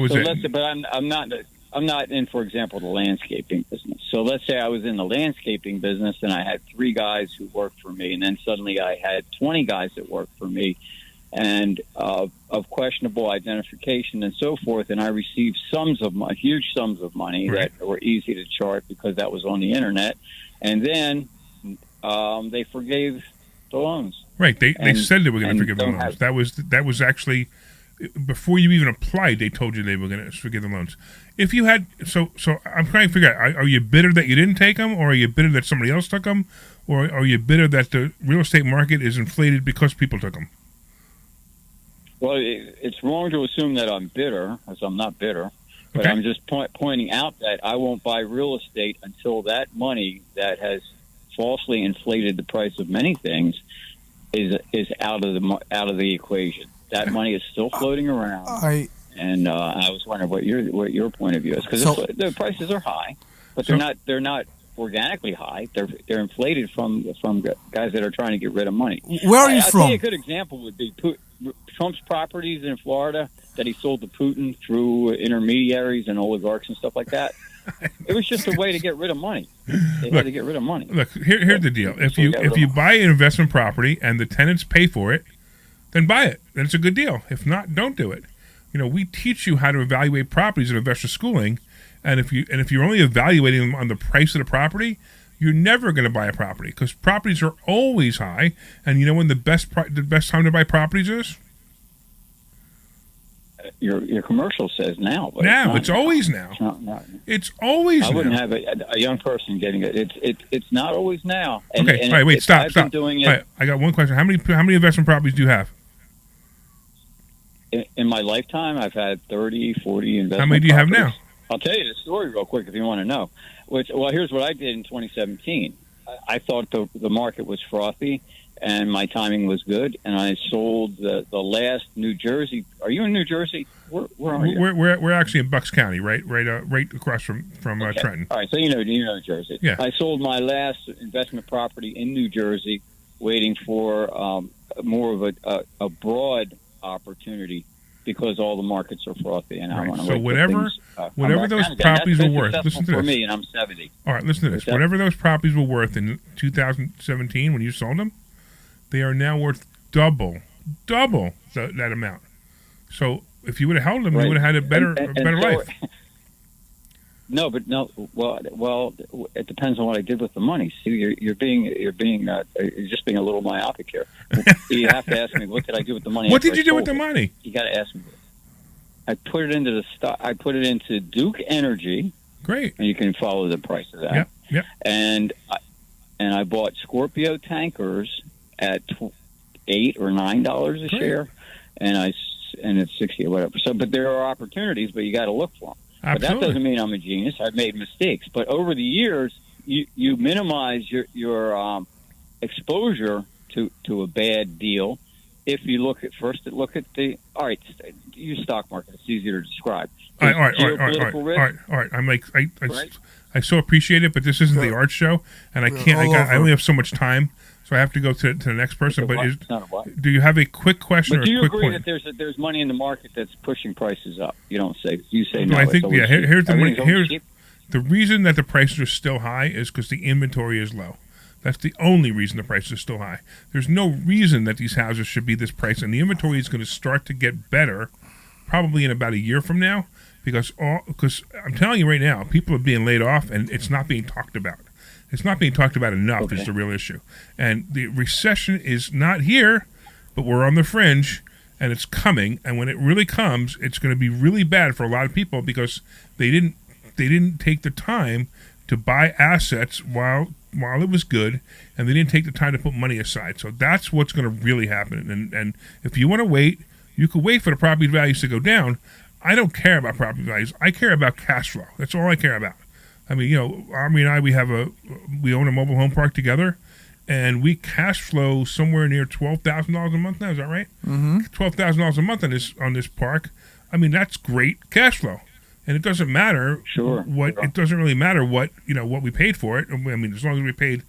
was it. But I'm not in, for example, the landscaping business. So let's say I was in the landscaping business and I had 3 guys who worked for me, and then suddenly I had 20 guys that worked for me, and of questionable identification and so forth, and I received huge sums of money right. that were easy to chart because that was on the internet, and then they forgave the loans. Right. They said they were going to forgive the loans. That was actually before you even applied. They told you they were going to forgive the loans. If you had so I'm trying to figure out: are you bitter that you didn't take them, or are you bitter that somebody else took them, or are you bitter that the real estate market is inflated because people took them? Well, it's wrong to assume that I'm bitter, as I'm not bitter. But Okay. I'm just pointing out that I won't buy real estate until that money that has falsely inflated the price of many things is out of the equation. That money is still floating around, and I was wondering what your point of view is, because the prices are high, but they're not organically high. They're inflated from guys that are trying to get rid of money. Where are you I'll from? tell you a good example would be Trump's properties in Florida that he sold to Putin through intermediaries and oligarchs and stuff like that. It was just a way to get rid of money. They had to get rid of money. Look, here's the deal: if you buy an investment property and the tenants pay for it, then buy it. Then it's a good deal. If not, don't do it. We teach you how to evaluate properties in investor schooling, and if you're only evaluating them on the price of the property, you're never going to buy a property, because properties are always high. And you know when the best time to buy properties is? Your commercial says now, but it's always now. It's always now. I wouldn't have a young person getting it. It's not always now. And, okay, and all right, wait, stop. Been doing it. All right, I got one question. How many investment properties do you have? In my lifetime, I've had 30, 40 investment How many do you have properties. now? I'll tell you the story real quick if you want to know. Here's what I did in 2017. I thought the market was frothy, and my timing was good, and I sold the last New Jersey. Are you in New Jersey? Where are you? We're actually in Bucks County, right across from Okay. Trenton. All right, so you know New Jersey. Yeah. I sold my last investment property in New Jersey, waiting for more of a broad opportunity, because all the markets are frothy, and I want to. So whatever those properties were worth. Listen to this. For me, and I'm 70. All right, listen to this. Whatever those properties were worth in 2017 when you sold them, they are now worth double that amount. So if you would have held them, you would have had a better life. No, but no. Well, it depends on what I did with the money. See, you're just being a little myopic here. You have to ask me, what did I do with the money? What did you do with the money? You got to ask me. I put it into the stock. I put it into Duke Energy. Great. And you can follow the price of that. Yep. And I bought Scorpio tankers at $8 or $9 a share, and it's 60 or whatever. So, but there are opportunities, but you got to look for them. Absolutely. But that doesn't mean I'm a genius. I've made mistakes, but over the years, you minimize your exposure to a bad deal. If you look at use stock market. It's easier to describe. All right. I so appreciate it, but this isn't the art show, and I only have so much time, so I have to go to the next person. Do you have a quick question? But do you or a quick agree point? that there's money in the market that's pushing prices up? You don't say. You say no. I think here's the money. Everything's cheap. The reason that the prices are still high is because the inventory is low. That's the only reason the prices are still high. There's no reason that these houses should be this price, and the inventory is going to start to get better probably in about a year from now, because I'm telling you right now, people are being laid off, and it's not being talked about. It's not being talked about enough is the real issue. And the recession is not here, but we're on the fringe, and it's coming. And when it really comes, it's going to be really bad for a lot of people, because they didn't take the time to buy assets while it was good, and they didn't take the time to put money aside. So that's what's going to really happen. And if you want to wait, you could wait for the property values to go down. I don't care about property values. I care about cash flow. That's all I care about. I mean, Omri and I, we own a mobile home park together, and we cash flow somewhere near $12,000 a month now. Is that right? Mm-hmm. $12,000 a month on this park. I mean, that's great cash flow, and it doesn't matter It doesn't really matter what we paid for it. I mean, as long as we paid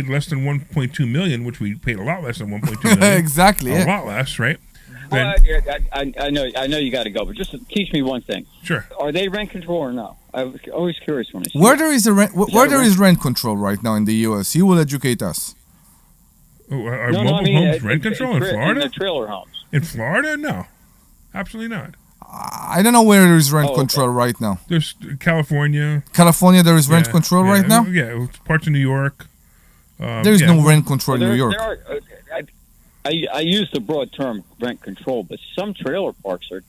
less than 1.2 million, which we paid a lot less than 1.2 million. Exactly. A lot less, right? Well, I know you got to go, but just teach me one thing. Sure. Are they rent control or no? I was always curious when I see Where there is rent control right now in the U.S., you will educate us. Are mobile homes rent control in Florida? In the trailer homes. In Florida, no, absolutely not. I don't know where there is rent control right now. There's California. California, there is rent control right now? Yeah, parts of New York. There is no rent control in New York. I use the broad term rent control, but some trailer parks they're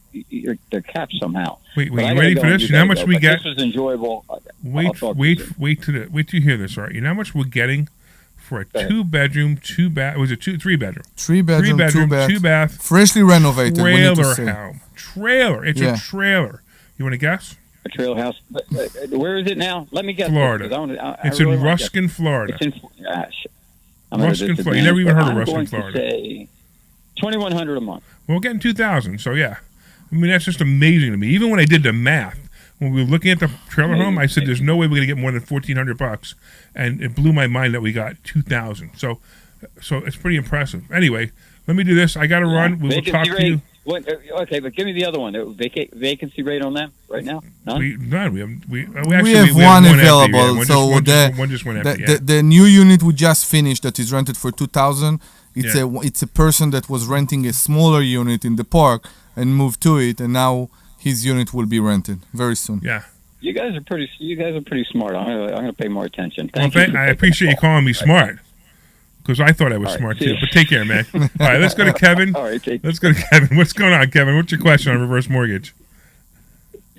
capped somehow. Wait, you ready for this? You know how much we get? This was enjoyable. Wait till you hear this, all right? You know how much we're getting for a 2-bedroom, 2-bath? Was it 3-bedroom? 3-bedroom, 2-bath, freshly renovated. Trailer house. Trailer. It's a trailer. You want to guess? A trailer house. Where is it now? Let me guess. Florida. It's in Ruskin, Florida. It's in Ruskin, Florida. You never even heard of Ruskin, Florida. Say $2,100 a month. Well, we're getting $2,000. So yeah, I mean that's just amazing to me. Even when I did the math, when we were looking at the trailer home, I said, "There's no way we're gonna get more than $1,400," and it blew my mind that we got $2,000. So it's pretty impressive. Anyway, let me do this. I got to run. We will talk to you. Okay, but give me the other one. The vacancy rate on them right now? None. We have one available. One just went empty. The new unit we just finished that is rented for $2,000. It's a person that was renting a smaller unit in the park and moved to it, and now his unit will be rented very soon. Yeah. You guys are pretty smart. I'm gonna pay more attention. I appreciate you calling me smart. Because I thought I was smart too. But take care, man. All right, let's go to Kevin. All right, let's go to Kevin. What's going on, Kevin? What's your question on reverse mortgage?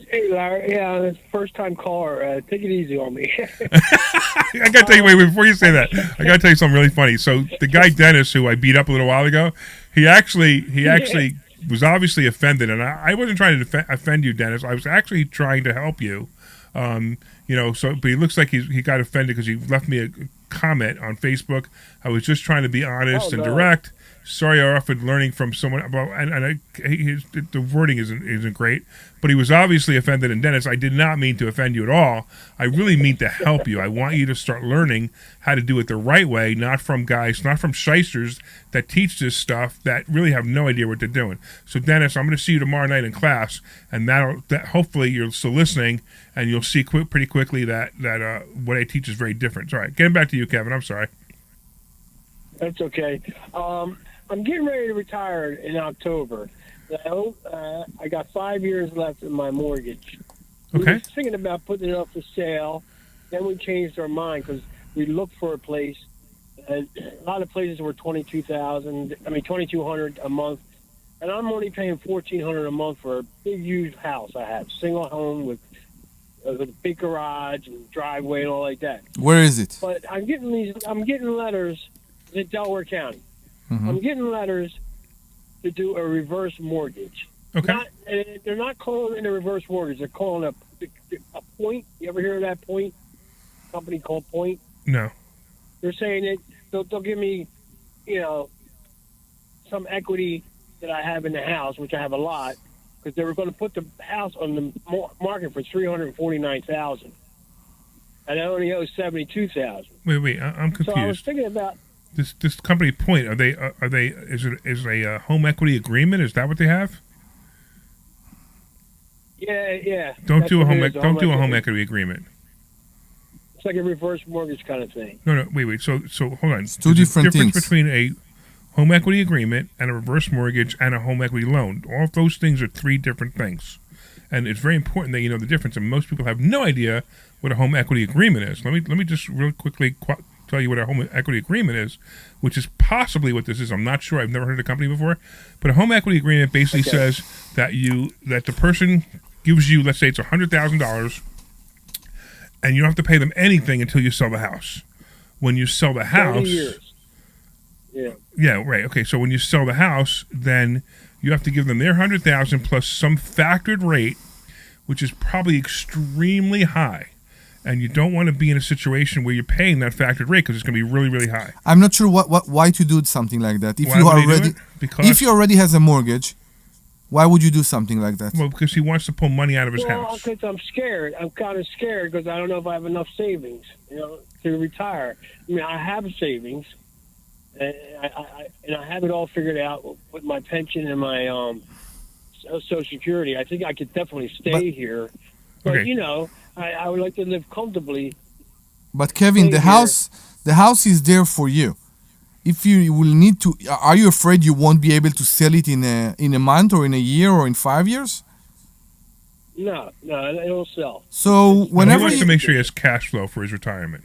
Hey, Larry. Yeah, it's first-time caller. Take it easy on me. I got to tell you, wait, before you say that, I got to tell you something really funny. So the guy Dennis, who I beat up a little while ago, he actually was obviously offended, and I wasn't trying to offend you, Dennis. I was actually trying to help you. But he looks like he got offended because he left me a comment on Facebook. I was just trying to be honest and direct. Sorry, I offered learning from someone about, the wording isn't great, but he was obviously offended. And Dennis, I did not mean to offend you at all. I really mean to help you. I want you to start learning how to do it the right way, not from shysters that teach this stuff that really have no idea what they're doing. So, Dennis, I'm going to see you tomorrow night in class, and that hopefully you're still listening, and you'll see pretty quickly that what I teach is very different. All right, getting back to you, Kevin. I'm sorry. That's okay. I'm getting ready to retire in October. I got 5 years left in my mortgage. Okay. We were thinking about putting it up for sale. Then we changed our mind because we looked for a place, and a lot of places were $2,200 a month, and I'm only paying $1,400 a month for a big, huge house I have, single home with a big garage and driveway and all like that. Where is it? But I'm getting letters in Delaware County. Mm-hmm. I'm getting letters to do a reverse mortgage. Okay. They're not calling it a reverse mortgage. They're calling it a point. You ever hear of that point? Company called Point? No. They're saying they'll give me, some equity that I have in the house, which I have a lot, because they were going to put the house on the market for $349,000, and I only owe $72,000. Wait, I'm confused. So I was thinking about. This company Point, is it a home equity agreement? Is that what they have? Yeah. Don't do a home equity agreement. It's like a reverse mortgage kind of thing. No, wait. So hold on. It's two different things. Difference between a home equity agreement and a reverse mortgage and a home equity loan. All of those things are three different things, and it's very important that you know the difference. And most people have no idea what a home equity agreement is. Let me just really quickly tell you what a home equity agreement is, which is possibly what this is. I'm not sure. I've never heard of the company before, but a home equity agreement basically says that the person gives you, let's say it's $100,000, and you don't have to pay them anything until you sell the house. When you sell the 30 house, years. yeah, right. Okay, so when you sell the house, then you have to give them their $100,000 plus some factored rate, which is probably extremely high. And you don't want to be in a situation where you're paying that factored rate because it's going to be really, really high. I'm not sure why to do something like that. If Why you would he do already it? Because if he already has a mortgage, why would you do something like that? well, because he wants to pull money out of his Well, house. because I'm scared. I'm kind of scared because I don't know if I have enough savings, to retire. I mean, I have savings, and I have it all figured out with my pension and my Social Security. I think I could definitely stay here, but Okay. I would like to live comfortably. But Kevin, the house is there for you. If you will need to, are you afraid you won't be able to sell it in a month or in a year or in 5 years? No, it'll sell. So He whenever wants you, to make sure he has cash flow for his retirement.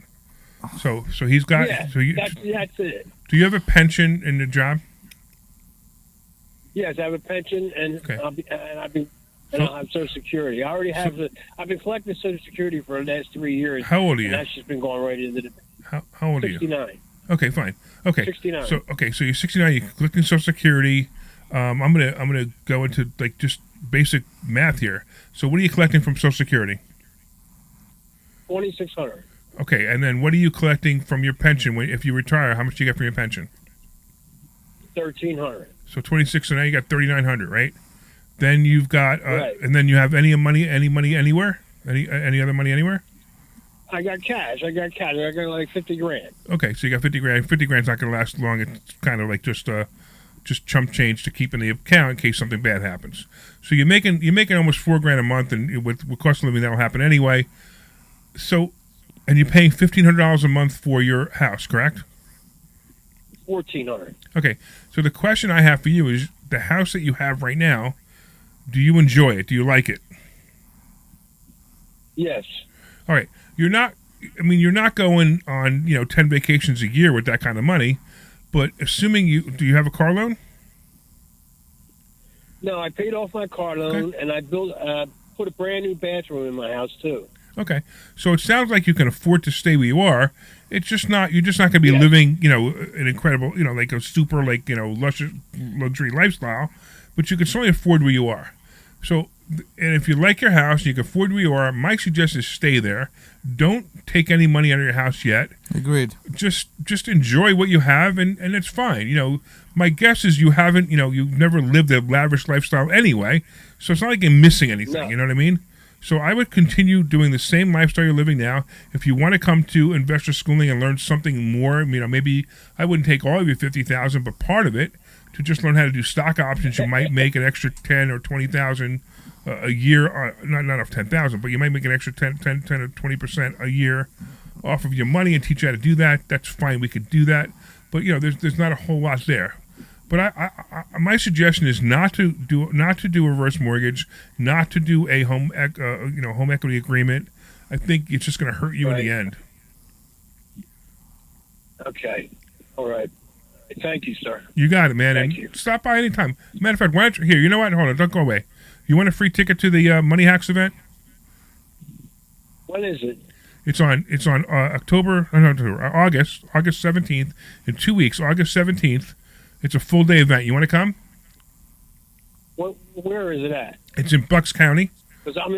So he's got. Yeah, So you, that's it. do you have a pension in the job? Yes, I have a pension, and Okay. I'll have Social Security. I already have I've been collecting Social Security for the last 3 years. How old are you? And that's just been going right into the How old are you? 69. Okay, fine. Okay, 69. So you're 69. You're collecting Social Security. I'm gonna go into like just basic math here. So what are you collecting from Social Security? 2,600. Okay, and then what are you collecting from your pension if you retire? How much do you get from your pension? 1,300. So 26. So now you got 3,900, right? Then you've got, Right. and then you have any money anywhere? Any other money anywhere? I got cash. I got like 50 grand. Okay, so you got 50 grand. 50 grand's not going to last long. It's kind of like just chump change to keep in the account in case something bad happens. So you're making almost $4,000 a month, and with cost of living that'll happen anyway. So, and you're paying $1,500 a month for your house, correct? 1,400. Okay, so the question I have for you is: the house that you have right now, do you enjoy it? Do you like it? Yes. All right, you're not going on 10 vacations a year with that kind of money, but assuming do you have a car loan? No, I paid off my car loan, and I put a brand new bathroom in my house too. Okay, so it sounds like you can afford to stay where you are. It's just not you're just not going to be living an incredible like a super luxury lifestyle, but you can certainly afford where you are. So, and if you like your house, you can afford where you are. My suggestion is stay there. Don't take any money out of your house yet. agreed. Just enjoy what you have, and it's fine. My guess is you haven't you've never lived a lavish lifestyle anyway, so it's not like you're missing anything. No. You know what I mean? So I would continue doing the same lifestyle you're living now. If you want to come to investor schooling and learn something more, maybe I wouldn't take all of your $50,000, but part of it to just learn how to do stock options. You might make an extra $10,000 or $20,000 a year. Not off $10,000, but you might make an extra 10 or 20% a year off of your money and teach you how to do that. That's fine. We could do that, but there's not a whole lot there. But my suggestion is not to do a reverse mortgage, not to do a home equity agreement. I think it's just going to hurt you in the end. Okay. All right. Thank you, sir. You got it, man. Thank and you. Stop by anytime. Matter of fact, why don't you, here? You know what? Hold on, don't go away. You want a free ticket to the Money Hacks event? When is it? It's on August 17th in 2 weeks. August 17th. It's a full day event. You want to come? Where is it at? It's in Bucks County. Because I'm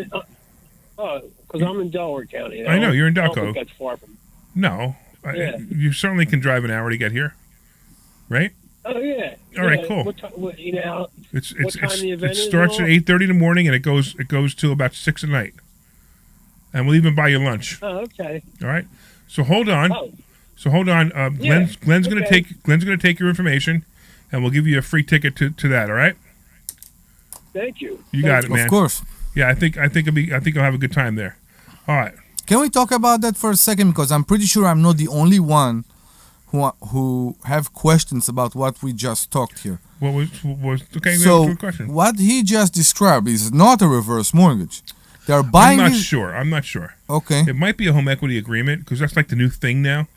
in Delaware County. I know, you're in I don't Delco. think that's far from. No, Yeah. You certainly can drive an hour to get here, right? Oh yeah. All right, Yeah. cool. What time? What It's time the event it is starts and at all? 8:30 in the morning and it goes till about 6 at night, and we'll even buy you lunch. Oh, okay. All right. So hold on. Oh. Glenn's going to okay. take your information, and we'll give you a free ticket to that. All right. Thank you. You got it, man. Of course. Yeah, I think you'll have a good time there. All right. Can we talk about that for a second? Because I'm pretty sure I'm not the only one who have questions about what we just talked here. What was okay? So good question. what he just described is not a reverse mortgage. They're buying. I'm not sure. Okay. It might be a home equity agreement because that's like the new thing now,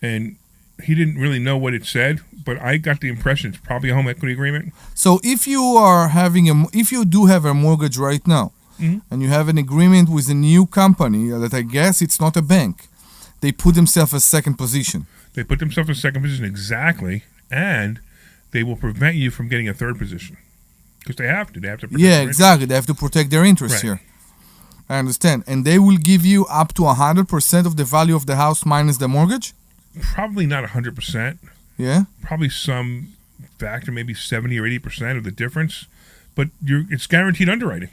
and he didn't really know what it said, but I got the impression it's probably a home equity agreement. So if you do have a mortgage right now, and you have an agreement with a new company that I guess it's not a bank, they put themselves as second position. They put themselves in second position, exactly, and they will prevent you from getting a third position. Because they have to. They have to protect Yeah, their exactly. They have to protect their interests Right. here. I understand. And they will give you up to 100% of the value of the house minus the mortgage? Probably not 100%. Yeah? Probably some factor, maybe 70 or 80% of the difference. But it's guaranteed underwriting.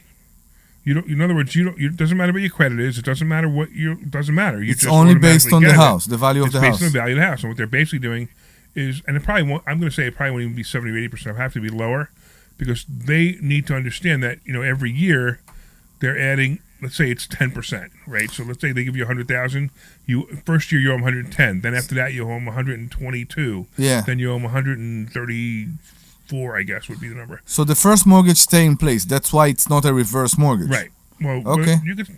You don't. In other words, it doesn't matter what your credit is. It doesn't matter what it doesn't matter. You It's just only based automatically on the get it. house, the value of It's the based house. on the value of the house. And what they're basically doing is, and it probably won't, I'm going to say it probably won't even be 70 or 80%. It'll have to be lower because they need to understand that, every year they're adding, let's say it's 10%, right? So let's say they give you 100,000. First year you owe them 110. Then after that you owe them 122. Yeah. Then you owe them 134, I guess would be the number. So the first mortgage stay in place. That's why it's not a reverse mortgage. Right. Well, Okay. you could,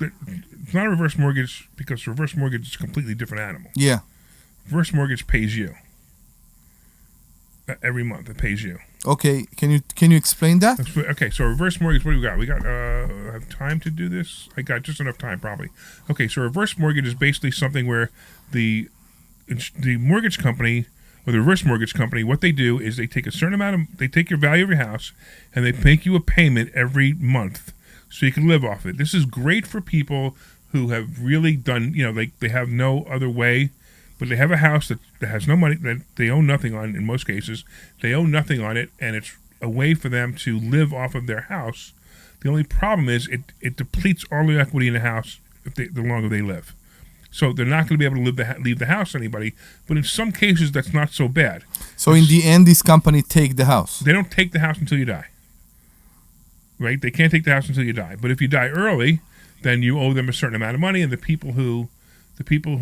it's not a reverse mortgage because reverse mortgage is a completely different animal. Yeah. Reverse mortgage pays you every month. It pays you. Okay. Can you explain that? Okay, so reverse mortgage. What do we got? We got. Have time to do this? I got just enough time, probably. Okay, so reverse mortgage is basically something where the mortgage company or the reverse mortgage company, what they do is they take a certain amount of, they take your value of your house and they make you a payment every month so you can live off it. This is great for people who have really done, they have no other way, but they have a house that has no money, that they own nothing on in most cases. They own nothing on it, and it's a way for them to live off of their house. The only problem is it depletes all the equity in the house the longer they live. So they're not going to be able to leave the house to anybody, but in some cases that's not so bad. So in the end, this company take the house. They don't take the house until you die. Right? They can't take the house until you die. But if you die early, then you owe them a certain amount of money, and the people who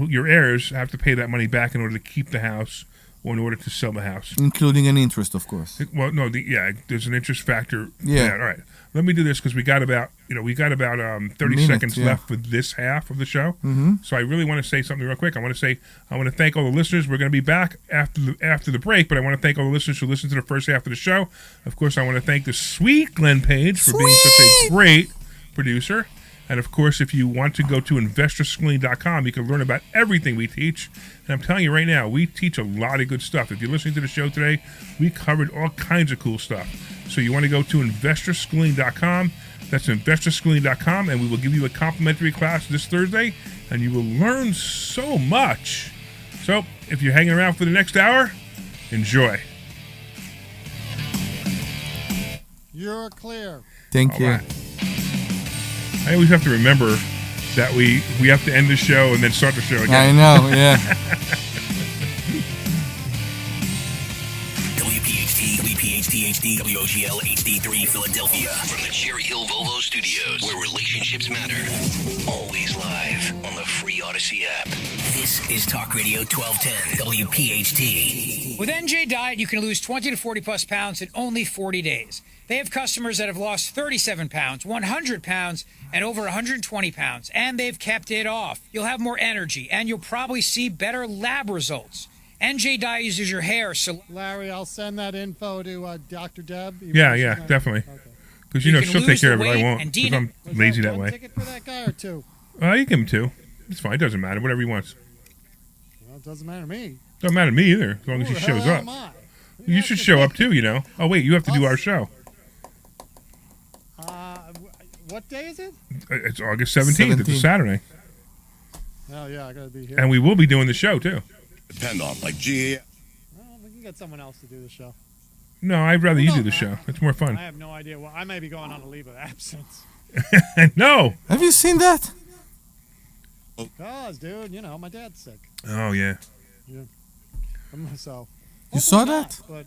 your heirs have to pay that money back in order to keep the house or in order to sell the house. Including an interest, of course. Well, no, there's an interest factor. Yeah. All right. Let me do this because we got about 30 seconds left for this half of the show. Mm-hmm. So I really want to say something real quick. I want to thank all the listeners. We're going to be back after the break, but I want to thank all the listeners who listened to the first half of the show. Of course, I want to thank the sweet Glenn Page for being such a great producer. And of course, if you want to go to investorschooling.com, you can learn about everything we teach. And I'm telling you right now, we teach a lot of good stuff. If you're listening to the show today, we covered all kinds of cool stuff. So you want to go to investorschooling.com. That's investorschooling.com, and we will give you a complimentary class this Thursday, and you will learn so much. So if you're hanging around for the next hour, enjoy. You're clear. Thank you. Right. I always have to remember that we have to end the show and then start the show again. I know, yeah. WPHT HD, WOGL HD3 Philadelphia. From the Cherry Hill Volvo Studios, where relationships matter. Always live on the free Odyssey app. This is Talk Radio 1210, WPHT. With NJ Diet, you can lose 20 to 40 plus pounds in only 40 days. They have customers that have lost 37 pounds, 100 pounds, and over 120 pounds, and they've kept it off. You'll have more energy, and you'll probably see better lab results. NJ Diet uses your hair, so... Larry, I'll send that info to Dr. Deb. Yeah, definitely. Because, she'll take care of it. I won't, because I'm lazy that way. Ticket for that guy or two? You give him 2. It's fine. It doesn't matter. Whatever he wants. Well, it doesn't matter to me. Doesn't matter to me either, as long as he shows up. You should show up, too, Oh, wait, you have to do our show. What day is it? It's August 17th. It's a Saturday. Oh, yeah, I got to be here. And we will be doing the show, too. Depend on, like, GA. Well, we can get someone else to do the show. No, I'd rather you do the show. It's more fun. I have no idea. Well, I may be going on a leave of absence. No. Have you seen that? Because, dude, my dad's sick. Oh, yeah. Yeah. So. You saw that? But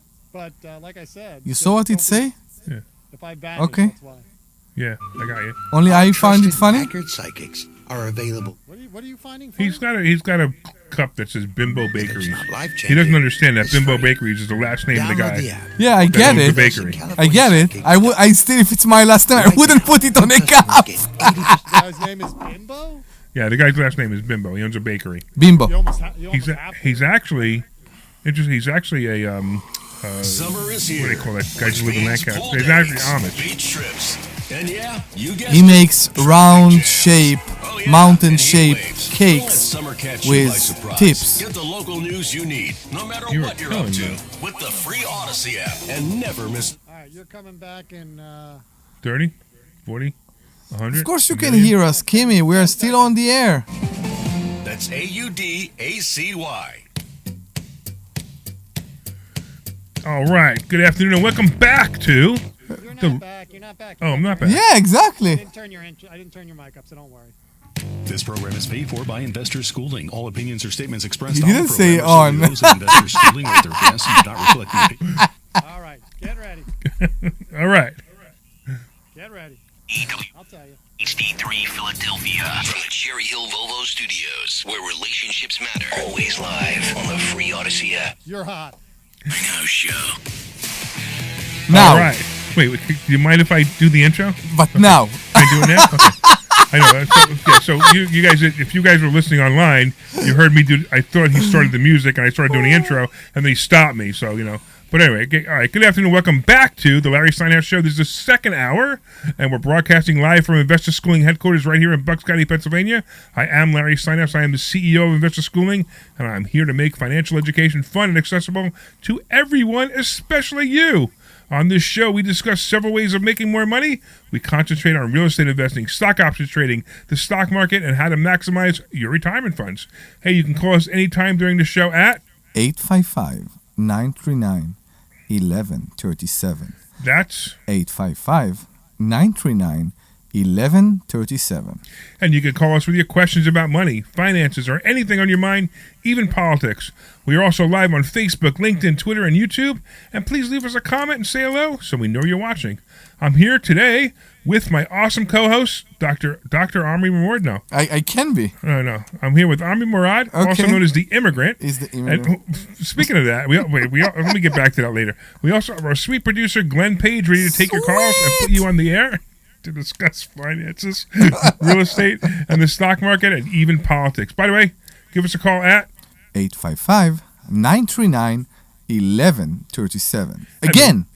like I said. You saw what it say? Yeah. If I ban it, that's why. Yeah, I got you. Only I find it funny? Accurate psychics are available. What are you finding funny? He's got a cup that says Bimbo Bakeries. He doesn't understand that Bimbo Bakeries is the last name of the guy. Yeah, I get owns it. The bakery. I get it. I still, if it's my last name, I wouldn't put it on a cup. The guy's name is Bimbo? Yeah, the guy's last name is Bimbo. He owns a bakery. Bimbo. He's actually interesting. He's actually a Summer is here. What do they call that? Guys who live in Lancaster. He's actually Amish. Beach trips. And yeah, you guessed He it. makes round Jam. shape, Oh, yeah, mountain and heat shape waves. cakes Don't let summer catch you with by surprise. tips. Get the local news you need, no matter You're what you're up killing to, me. with the free Odyssey app, and never miss. All right, you're coming back in 30, 40, 100. Of course you a can million? hear us, Kimmy. We are still on the air. That's AUDACY. All right. Good afternoon and welcome back to. You're not back. You're not back. Oh, I'm not back. Yeah, exactly. I didn't turn your mic up, so don't worry. This program is paid for by Investor Schooling. All opinions or statements expressed He on the didn't program say are solely on. those of Investor Schooling or their guests and do not reflect the opinion. All right, get ready. All right. Get ready. I'll tell you. HD3 Philadelphia. From the Cherry Hill Volvo Studios, where relationships matter. Always live on the free Odyssey app. You're hot. House show. Now, All right. Wait, do you mind if I do the intro? but now. Can I do it now? Okay. I know. So you guys, if you guys were listening online, you heard me do. I thought he started the music, and I started doing the intro, and then he stopped me. So But anyway, all right. Good afternoon. Welcome back to the Larry Steinhouse Show. This is the second hour, and we're broadcasting live from Investor Schooling headquarters right here in Bucks County, Pennsylvania. I am Larry Steinhouse. I am the CEO of Investor Schooling, and I'm here to make financial education fun and accessible to everyone, especially you. On this show, we discuss several ways of making more money. We concentrate on real estate investing, stock options trading, the stock market, and how to maximize your retirement funds. Hey, you can call us anytime during the show at 855-939-1137. That's 855-939-1137. And you can call us with your questions about money, finances, or anything on your mind, even politics. We are also live on Facebook, LinkedIn, Twitter, and YouTube. And please leave us a comment and say hello so we know you're watching. I'm here today with my awesome co-host, Dr. Omri Morad. No. I can be. No. I'm here with Omri Morad, also known as the Immigrant. He's the immigrant. And speaking of that, let me get back to that later. We also have our sweet producer, Glenn Page, ready to take your calls and put you on the air to discuss finances, real estate, and the stock market, and even politics. By the way, give us a call at 855-939-1137. Again,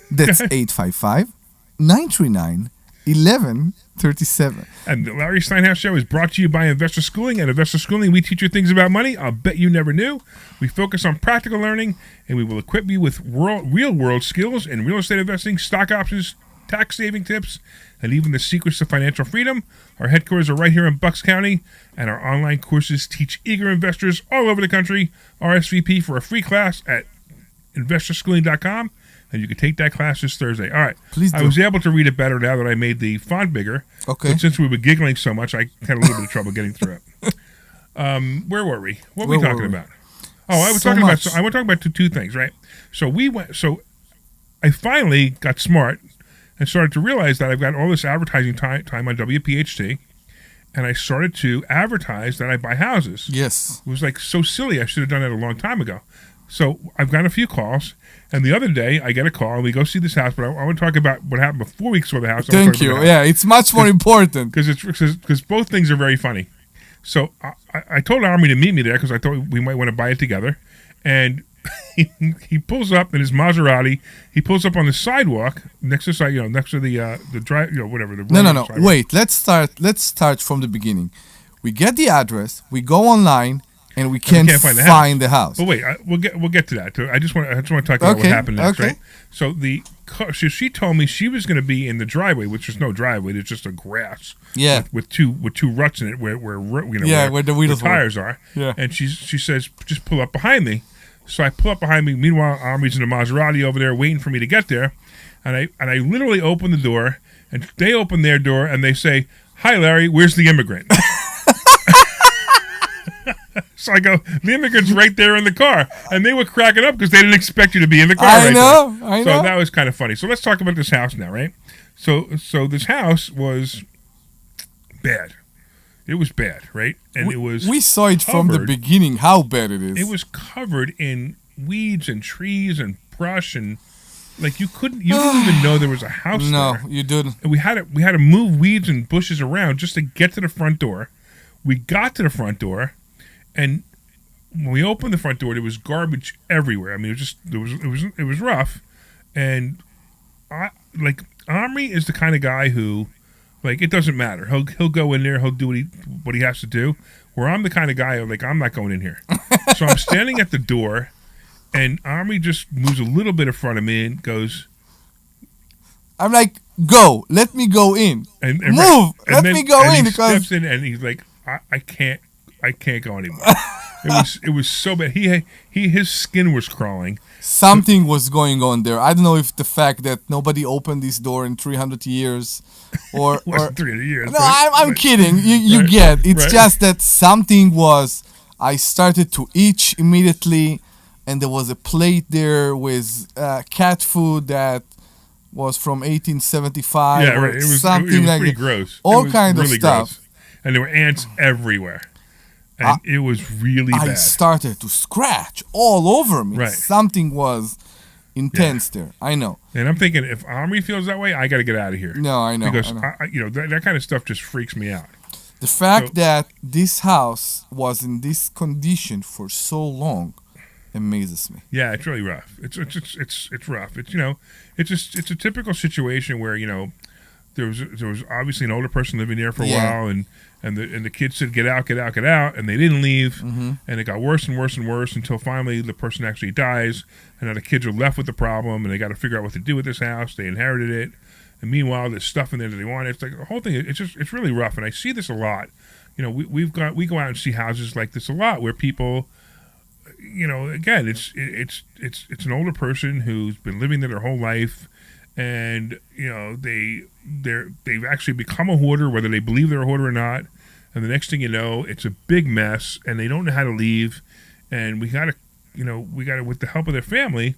that's 855-939-1137. And the Larry Steinhouse Show is brought to you by Investor Schooling. At Investor Schooling, we teach you things about money I'll bet you never knew. We focus on practical learning, and we will equip you with real-world skills in real estate investing, stock options, tax-saving tips, and even the secrets to financial freedom. Our headquarters are right here in Bucks County, and our online courses teach eager investors all over the country. RSVP for a free class at investorschooling.com, and you can take that class this Thursday. All right. Please do. I was able to read it better now that I made the font bigger. Okay. But since we were giggling so much, I had a little bit of trouble getting through it. Where were we? What were we talking about? Oh, I was talking about two things, right? So I finally got smart and started to realize that I've got all this advertising time on WPHT, and I started to advertise that I buy houses. Yes. It was like so silly. I should have done that a long time ago. So I've got a few calls, and the other day I get a call, and we go see this house, but I want to talk about what happened before we saw the house. Thank you. Yeah, it's much more important. Because both things are very funny. So I told Omri to meet me there because I thought we might want to buy it together, and he pulls up in his Maserati. He pulls up on the sidewalk next to the drive, whatever. The No. sidewalk. Wait, let's start from the beginning. We get the address, we go online, and we can't find the house. But wait, we'll get to that. I just want to talk about what happened next, right? So she told me she was going to be in the driveway, which is no driveway. It's just a grass. Yeah. With two ruts in it where the wheels tires are. Yeah. And she says, just pull up behind me. So I pull up behind me. Meanwhile, Omri's in a Maserati over there waiting for me to get there. And I literally open the door, and they open their door, and they say, "Hi, Larry, where's the immigrant?" So I go, "The immigrant's right there in the car." And they were cracking up because they didn't expect you to be in the car. I know. So that was kind of funny. So let's talk about this house now, right? So this house was bad. It was bad, right? And we saw it from the beginning, how bad it is. It was covered in weeds and trees and brush, and like you didn't even know there was a house there. No, you didn't. And we had to move weeds and bushes around just to get to the front door. We got to the front door, and when we opened the front door, there was garbage everywhere. I mean, it was rough, and like Omri is the kind of guy who, like, it doesn't matter. He'll go in there. He'll do what he has to do. Where I'm the kind of guy, like, I'm not going in here. So I'm standing at the door, and Omri just moves a little bit in front of me and goes. I'm like, go. Let me go in. And move. Let me go in he because steps in and he's like, I can't go anymore. It was so bad. His skin was crawling. Something was going on there. I don't know if the fact that nobody opened this door in 300 years or... It wasn't 300 years. No, I'm kidding. You right, get. It's right. just that something was... I started to itch immediately, and there was a plate there with cat food that was from 1875 Yeah, or right. It was something pretty like that. gross. All kind of stuff. Gross. And there were ants everywhere. And it was really bad. I started to scratch all over me. Right. Something was intense there. I know. And I'm thinking, if Omri feels that way, I got to get out of here. No, I know. Because I know. that kind of stuff just freaks me out. The fact that this house was in this condition for so long amazes me. Yeah, it's really rough. It's rough. It's a typical situation where there was obviously an older person living there for a while, and the kids said get out, and they didn't leave, and it got worse and worse and worse until finally the person actually dies, and now the kids are left with the problem, and they got to figure out what to do with this house. They inherited it, and meanwhile there's stuff in there that they want. It's like the whole thing. It's really rough, and I see this a lot. We go out and see houses like this a lot where people. Again, it's an older person who's been living there their whole life, and they've actually become a hoarder, whether they believe they're a hoarder or not. And the next thing you know, it's a big mess, and they don't know how to leave. And we gotta, with the help of their family,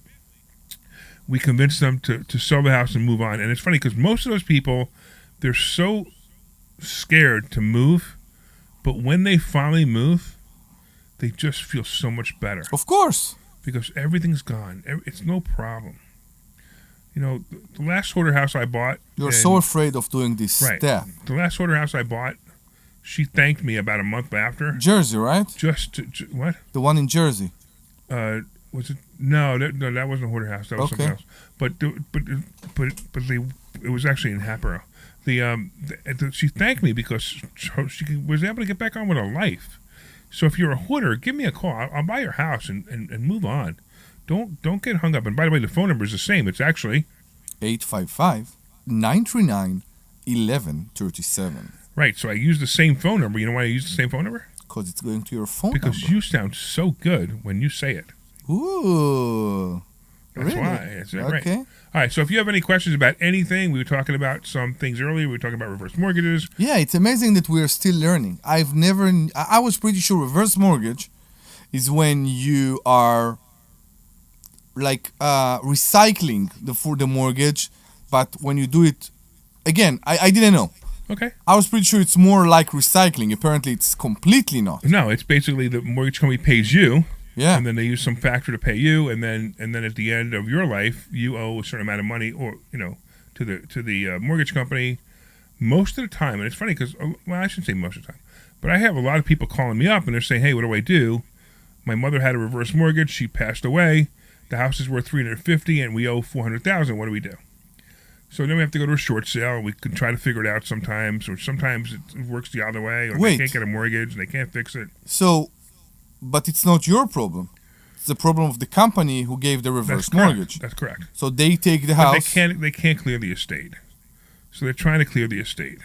we convince them to sell the house and move on. And it's funny because most of those people, they're so scared to move, but when they finally move, they just feel so much better. Of course. Because everything's gone. It's no problem. The last hoarder house I bought... You're so afraid of doing this step. The last hoarder house I bought, she thanked me about a month after. Jersey, right? What? The one in Jersey. Was it? No, that wasn't a hoarder house. That was something else. But it was actually in Hatboro. She thanked me because she was able to get back on with her life. So if you're a hoarder, give me a call. I'll buy your house and move on. Don't get hung up. And by the way, the phone number is the same. It's actually 855-939-1137. Right. So I use the same phone number. You know why I use the same phone number? Because it's going to your phone because number. You sound so good when you say it. Ooh. That's really? why. That's it, right. Okay. All right. So if you have any questions about anything, we were talking about some things earlier. We were talking about reverse mortgages. Yeah, it's amazing that we're still learning. I was pretty sure reverse mortgage is when you are like recycling the mortgage, but when you do it again, I didn't know. Okay. I was pretty sure it's more like recycling. Apparently, it's completely not. No, it's basically the mortgage company pays you. Yeah. And then they use some factor to pay you, and then at the end of your life, you owe a certain amount of money, or to the mortgage company. Most of the time, and it's funny because I shouldn't say most of the time, but I have a lot of people calling me up and they're saying, "Hey, what do I do? My mother had a reverse mortgage. She passed away. The house is worth $350, and we owe $400,000. What do we do?" So then we have to go to a short sale. We can try to figure it out sometimes, or sometimes it works the other way, or they can't get a mortgage and they can't fix it. So. But it's not your problem. It's the problem of the company who gave the reverse mortgage. That's correct. So they take the house. They can't clear the estate. So they're trying to clear the estate.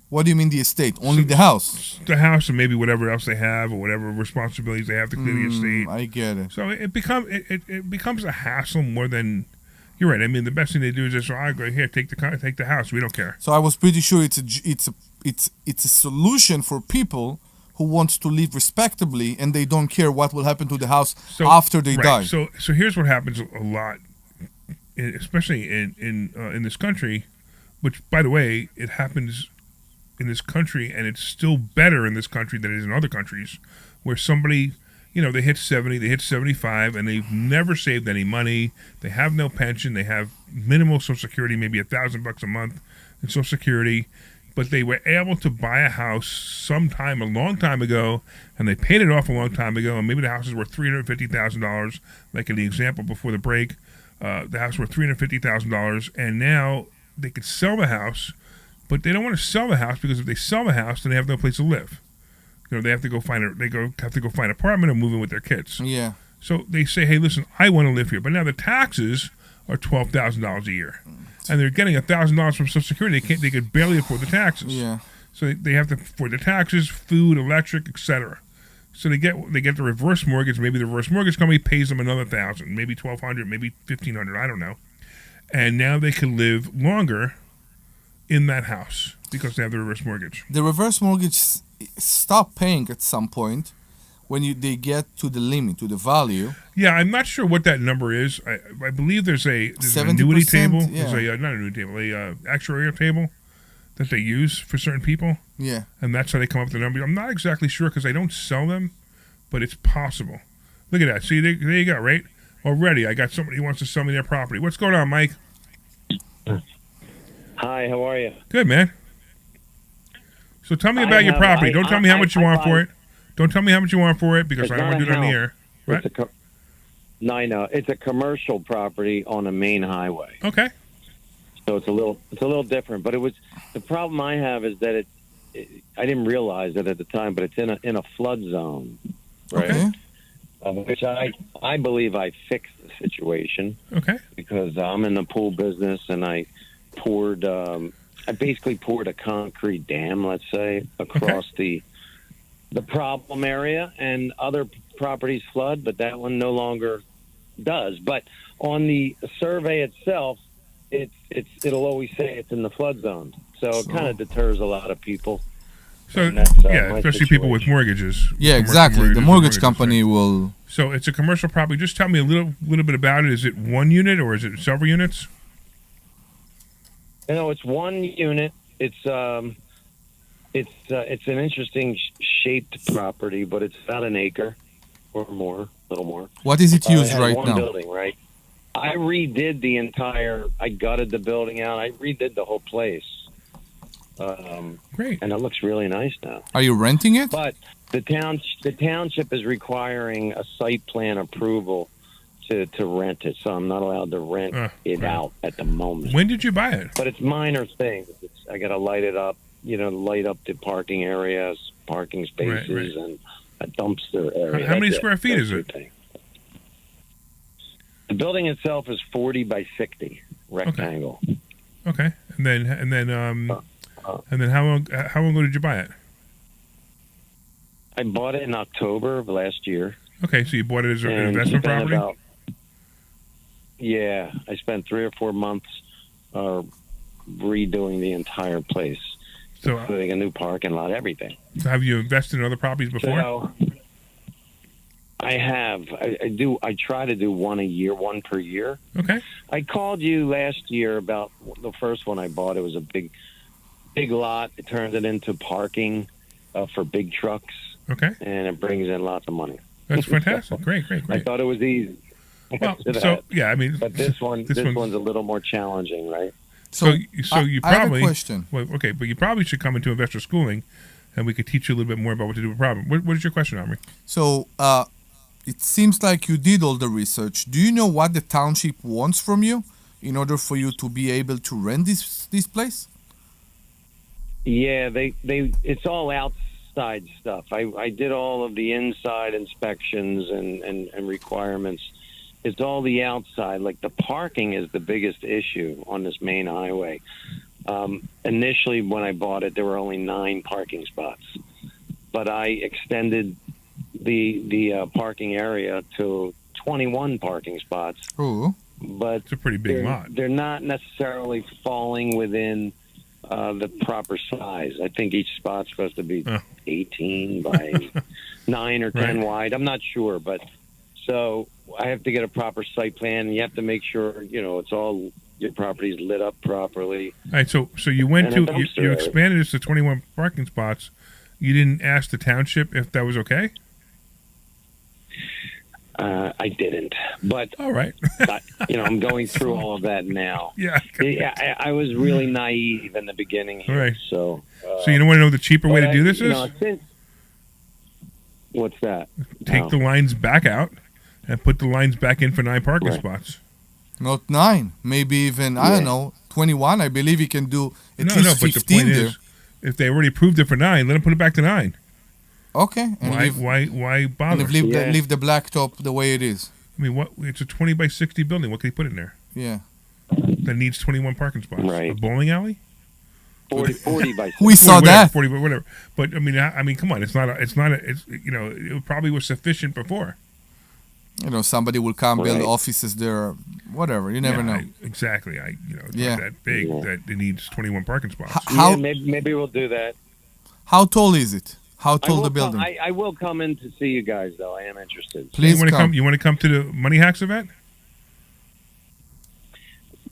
What do you mean the estate? Only the house? The house and maybe whatever else they have or whatever responsibilities they have to clear the estate. I get it. So it becomes a hassle more than... You're right. I mean, the best thing they do is just, I go here, take the house. We don't care. So I was pretty sure it's a solution for people who wants to live respectably and they don't care what will happen to the house after they die. So here's what happens a lot, especially in this country, which, by the way, it happens in this country, and it's still better in this country than it is in other countries, where somebody, they hit 70, they hit 75, and they've never saved any money. They have no pension. They have minimal Social Security, maybe $1,000 a month in Social Security. But they were able to buy a house sometime a long time ago, and they paid it off a long time ago, and maybe the house is worth $350,000, like in the example before the break. the house worth $350,000, and now they could sell the house, but they don't want to sell the house because if they sell the house, then they have no place to live. They have to go find an apartment or move in with their kids. Yeah. So they say, hey, listen, I want to live here, but now the taxes are $12,000 a year, and they're getting $1,000 from Social Security. They could barely afford the taxes. Yeah. So they have to afford the taxes, food, electric, etc. So they get the reverse mortgage. Maybe the reverse mortgage company pays them another $1,000, maybe $1,200, maybe $1,500. I don't know. And now they can live longer in that house because they have the reverse mortgage. The reverse mortgage stop paying at some point when they get to the limit, to the value. Yeah, I'm not sure what that number is. I believe there's an annuity table. Yeah. There's not an annuity table, actuarial table that they use for certain people. Yeah. And that's how they come up with the number. I'm not exactly sure because I don't sell them, but it's possible. Look at that. See, there you go, right? Already, I got somebody who wants to sell me their property. What's going on, Mike? Hi, how are you? Good, man. So tell me about your property. Don't tell me how much you want for it. Don't tell me how much you want for it because I don't want to do it on the air. What? No, I know. It's a commercial property on a main highway. Okay. So it's a little different. But the problem I have is that I didn't realize it at the time, but it's in a flood zone, right? Okay. Which I believe I fixed the situation. Okay. Because I'm in the pool business and I basically poured a concrete dam, let's say, across the problem area, and other properties flood, but that one no longer does. But on the survey itself, it'll always say it's in the flood zone, so it kind of deters a lot of people. So especially people with mortgages. Yeah, exactly. The mortgage company will. So it's a commercial property. Just tell me a little bit about it. Is it one unit or is it several units? It's one unit. It's an interesting shaped property, but it's about an acre or more, a little more. What is it used right one now? Building, right? I gutted the building out. I redid the whole place. Great. And it looks really nice now. Are you renting it? But the township is requiring a site plan approval to rent it, so I'm not allowed to rent it out at the moment. When did you buy it? But it's minor things. I got to light it up, light up the parking areas, parking spaces, and a dumpster area. How many square feet is it? The building itself is 40 by 60 rectangle. Okay, and then how long ago did you buy it? I bought it in October of last year. Okay, so you bought it as an investment property. I spent 3 or 4 months redoing the entire place, including a new parking lot, everything. So have you invested in other properties before? So, I have. I do. I try to do one per year. Okay. I called you last year about the first one I bought. It was a big lot. It turned it into parking for big trucks. Okay. And it brings in lots of money. That's fantastic. Great. I thought it was easy. Well, but this one's a little more challenging, right? So you probably I have a question. Well, okay, but you probably should come into investor schooling, and we could teach you a little bit more about what to do with a problem. What is your question, Omri? So it seems like you did all the research. Do you know what the township wants from you in order for you to be able to rent this place? Yeah, it's all outside stuff. I did all of the inside inspections and requirements. It's all the outside. Like the parking is the biggest issue on this main highway. Initially, when I bought it, there were only 9 parking spots, but I extended the parking area to 21 parking spots. Ooh. But it's a pretty big lot. They're not necessarily falling within the proper size. I think each spot's supposed to be 18 by 9 or 10 wide. I'm not sure, but so I have to get a proper site plan, and you have to make sure it's all your property's lit up properly. All right, so you went to you expanded this to 21 parking spots. You didn't ask the township if that was okay? I didn't, but all right. I'm going through all of that now. Yeah, I was really naive in the beginning here, right. So you don't want to know the cheaper way to do this is? What's that? Take the lines back out and put the lines back in for 9 parking spots. Not 9. Maybe even, I don't know, 21. I believe he can do at No, least but the 15 point there. is, if they already approved it for 9, let them put it back to 9. Okay. And Why bother? And leave the blacktop the way it is. I mean, what? It's a 20 by 60 building. What can you put in there? Yeah. That needs 21 parking spots. Right. A bowling alley? 40 by 60. We saw that. 40, but whatever. But I mean, come on. It's it probably was sufficient before. Somebody will come build Right. offices there, whatever. You never know. Exactly. It's Yeah. not that big that it needs 21 parking spots. How maybe we'll do that. how tall is it? How I tall will the building? I will come in to see you guys, though. I am interested. Please you want to come. You want to come to the Money Hacks event?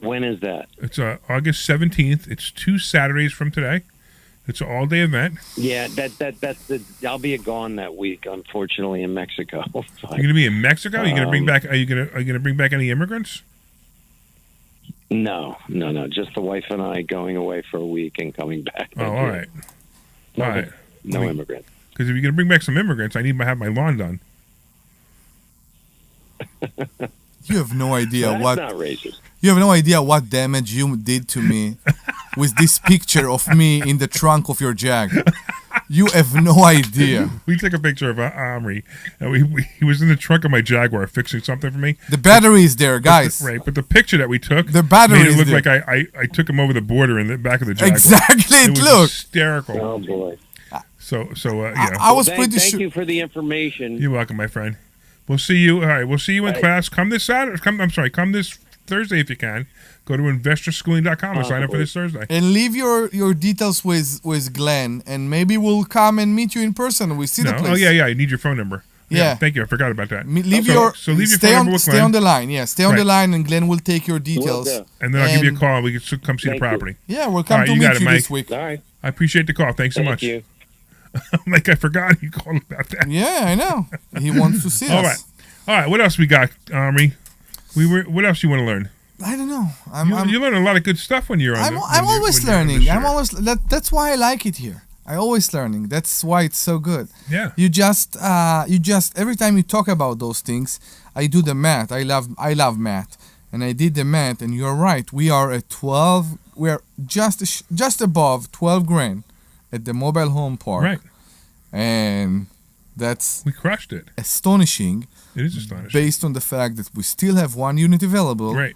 When is that? It's August 17th. It's 2 Saturdays from today. It's an all-day event. Yeah, I'll be gone that week, unfortunately, in Mexico. You're going to be in Mexico? Are you going to bring back? Are you going to bring back any immigrants? No. Just the wife and I going away for a week and coming back. Oh, all right. No, All right. No immigrant. Because if you're going to bring back some immigrants, I need to have my lawn done. You have no idea That's what not racist. you have no idea what damage you did to me with this picture of me in the trunk of your Jag. You have no idea. We took a picture of Omri, and he was in the trunk of my Jaguar fixing something for me. The battery is there, guys. Right, but the picture that we took, The battery made it is look there. like I took him over the border in the back of the Jaguar. Exactly, It was look. hysterical. Oh boy. So I was pretty Thank sure. you for the information. You're welcome, my friend. We'll see you. All right, we'll see you in class. Come this Saturday. Come this Thursday if you can. Go to investorschooling.com and sign up for this Thursday. And leave your details with Glenn, and maybe we'll come and meet you in person. We see the place. Oh yeah. I need your phone number. Yeah. Thank you. I forgot about that. Leave leave your stay phone on number with stay Glenn. on the line. Yeah, stay on the Right. line, and Glenn will take your details. And then I'll give you a call and we can come see the Thank you. property. Yeah, we'll All come right, to you got meet it, you Mike. this week. All right. I appreciate the call. Thanks so Thank much. you. Like I forgot you called about that. Yeah, I know. He wants to see All us. right. All right. What else we got, Omri? What else you want to learn? I don't know. You learn a lot of good stuff when you're on. I'm always learning. That's why I like it here. I always learning. That's why it's so good. Yeah. You just every time you talk about those things, I do the math. I love math, and I did the math. And you're right. We are at 12. We are just above 12 grand at the mobile home park. Right. And that's We crushed it. astonishing. It is astonishing. Based on the fact that we still have one unit available. Right.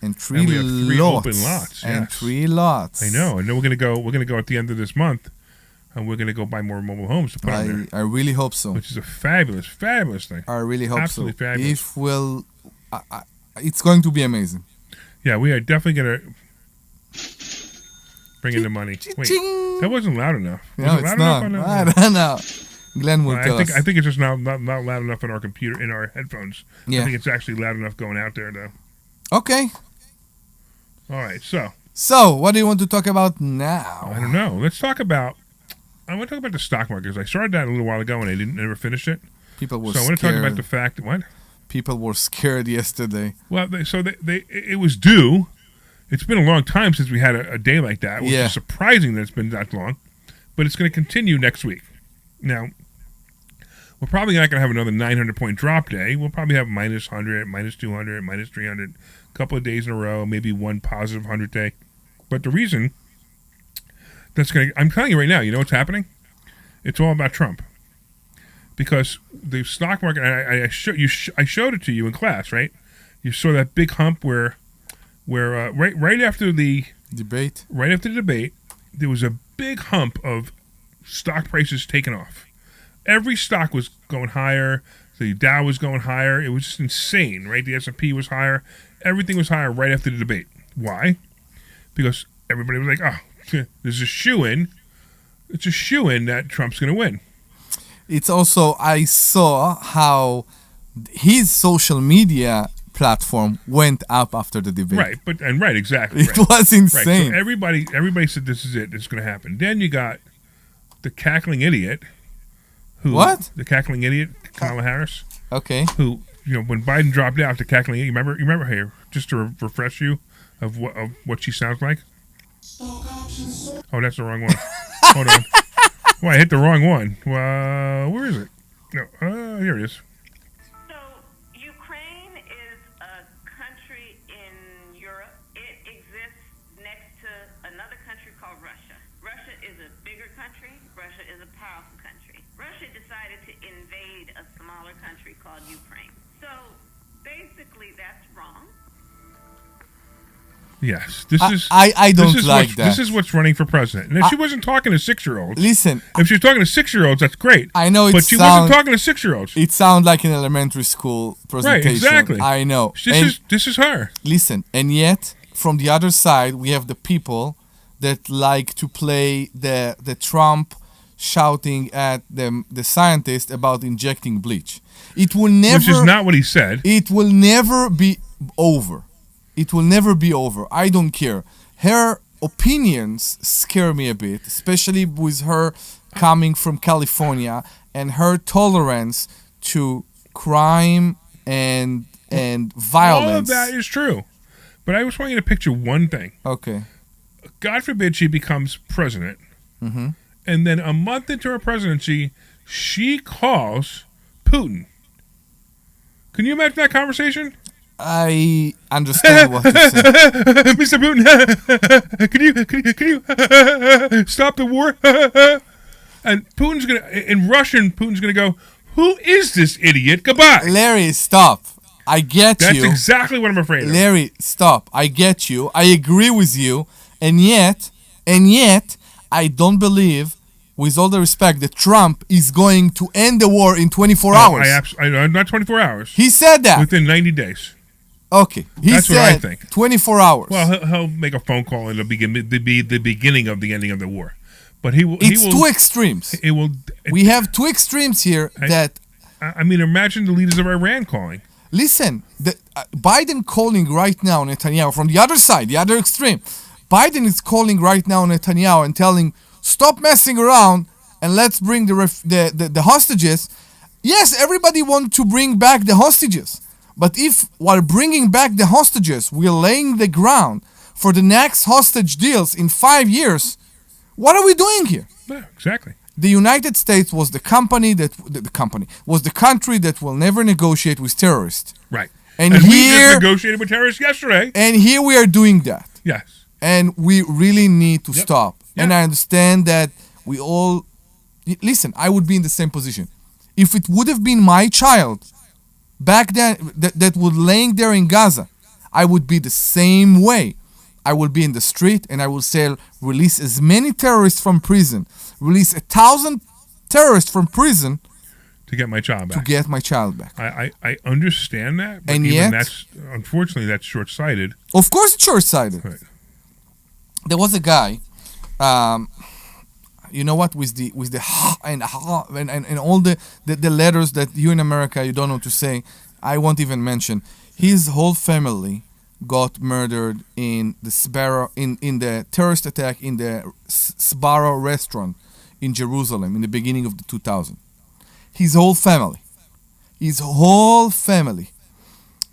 And three And we have 3 lots. open lots. And yes. 3 lots. I know. And then we're gonna go at the end of this month, and we're gonna go buy more mobile homes to put on there. I really hope so. Which is a fabulous thing. I really hope Absolutely so. fabulous. If we'll, it's going to be amazing. Yeah, we are definitely gonna bring in the money. Wait, that wasn't loud enough. Was No, it it's loud not. enough? I don't know. Glenn will tell us. I think it's just not loud enough in our computer, in our headphones. Yeah. I think it's actually loud enough going out there, though. Okay. All right, so what do you want to talk about now? I don't know. Let's talk about. I want to talk about the stock market because I started that a little while ago and I didn't never finish it. People were so I want to scared. talk about the fact that what? People were scared yesterday. Well, it was due. It's been a long time since we had a day like that, which Yeah. is surprising that it's been that long. But it's going to continue next week. Now, we're probably not going to have another 900-point drop day. We'll probably have minus 100, minus 200, minus 300, a couple of days in a row, maybe one positive 100 day. But the reason I'm telling you right now, you know what's happening? It's all about Trump. Because the stock market, I showed it to you in class, right? You saw that big hump where right after the debate, there was a big hump of stock prices taking off. Every stock was going higher. The Dow was going higher. It was just insane, right? The S&P was higher. Everything was higher right after the debate. Why? Because everybody was like, oh, there's a shoo-in. It's a shoo-in that Trump's going to win. It's also, I saw how his social media platform went up after the debate. Right, exactly. It was insane. Right. So everybody said this is it. It's going to happen. Then you got the cackling idiot. What? The cackling idiot, Kamala Harris. Okay. Who, when Biden dropped out, the cackling idiot. You remember here, just to refresh you of what she sounds like. Oh, that's the wrong one. Hold on. Well, I hit the wrong one. Where is it? No, here it is. So, Ukraine is a country in is a bigger country. Russia is a powerful country. Russia decided to invade a smaller country called Ukraine. So basically, that's wrong. Yes, I don't like that. This is what's running for president. And if she wasn't talking to 6-year-olds, listen. If she was talking to 6-year-olds, that's great. I know, but she wasn't talking to 6-year-olds. It sounds like an elementary school presentation. Right, exactly. I know. This is her. Listen, and yet from the other side, we have the people that like to play the Trump shouting at the scientist about injecting bleach. It will never. Which is not what he said. It will never be over. It will never be over. I don't care. Her opinions scare me a bit, especially with her coming from California and her tolerance to crime and violence. All of that is true. But I just want you to picture one thing. Okay. God forbid she becomes president. Mm-hmm. And then a month into her presidency, she calls Putin. Can you imagine that conversation? I understand what you're saying. Mr. Putin, can you stop the war? And Putin's in Russian, Putin's gonna go, who is this idiot? Goodbye. Larry, stop. I get you. That's exactly what I'm afraid of. Larry, stop. I get you. I agree with you. And yet, I don't believe, with all the respect, that Trump is going to end the war in 24 hours. Not 24 hours. He said that. Within 90 days. Okay. That's what I think. 24 hours. Well, he'll make a phone call and it'll be the beginning of the ending of the war. But It's two extremes. We have two extremes here that... I mean, imagine the leaders of Iran calling. Listen, Biden calling right now Netanyahu from the other side, the other extreme. Biden is calling right now Netanyahu and telling, stop messing around and let's bring the hostages. Yes, everybody wants to bring back the hostages. But if while bringing back the hostages, we're laying the ground for the next hostage deals in 5 years, what are we doing here? Yeah, exactly. The United States was the country that will never negotiate with terrorists. Right. And we just negotiated with terrorists yesterday. And here we are doing that. Yes. And we really need to stop. Yep. And I understand that we all... Listen, I would be in the same position. If it would have been my child back then that would laying there in Gaza, I would be the same way. I will be in the street and I will say, release as many terrorists from prison. Release 1,000 terrorists from prison to get my child back. I understand that, but and even yet, unfortunately, that's short-sighted. Of course, it's short-sighted. Right. There was a guy, you know what, with the and all the letters that you in America you don't know to say. I won't even mention. His whole family got murdered in the Sbarro in the terrorist attack in the Sbarro restaurant in Jerusalem in the beginning of the 2000s. His whole family.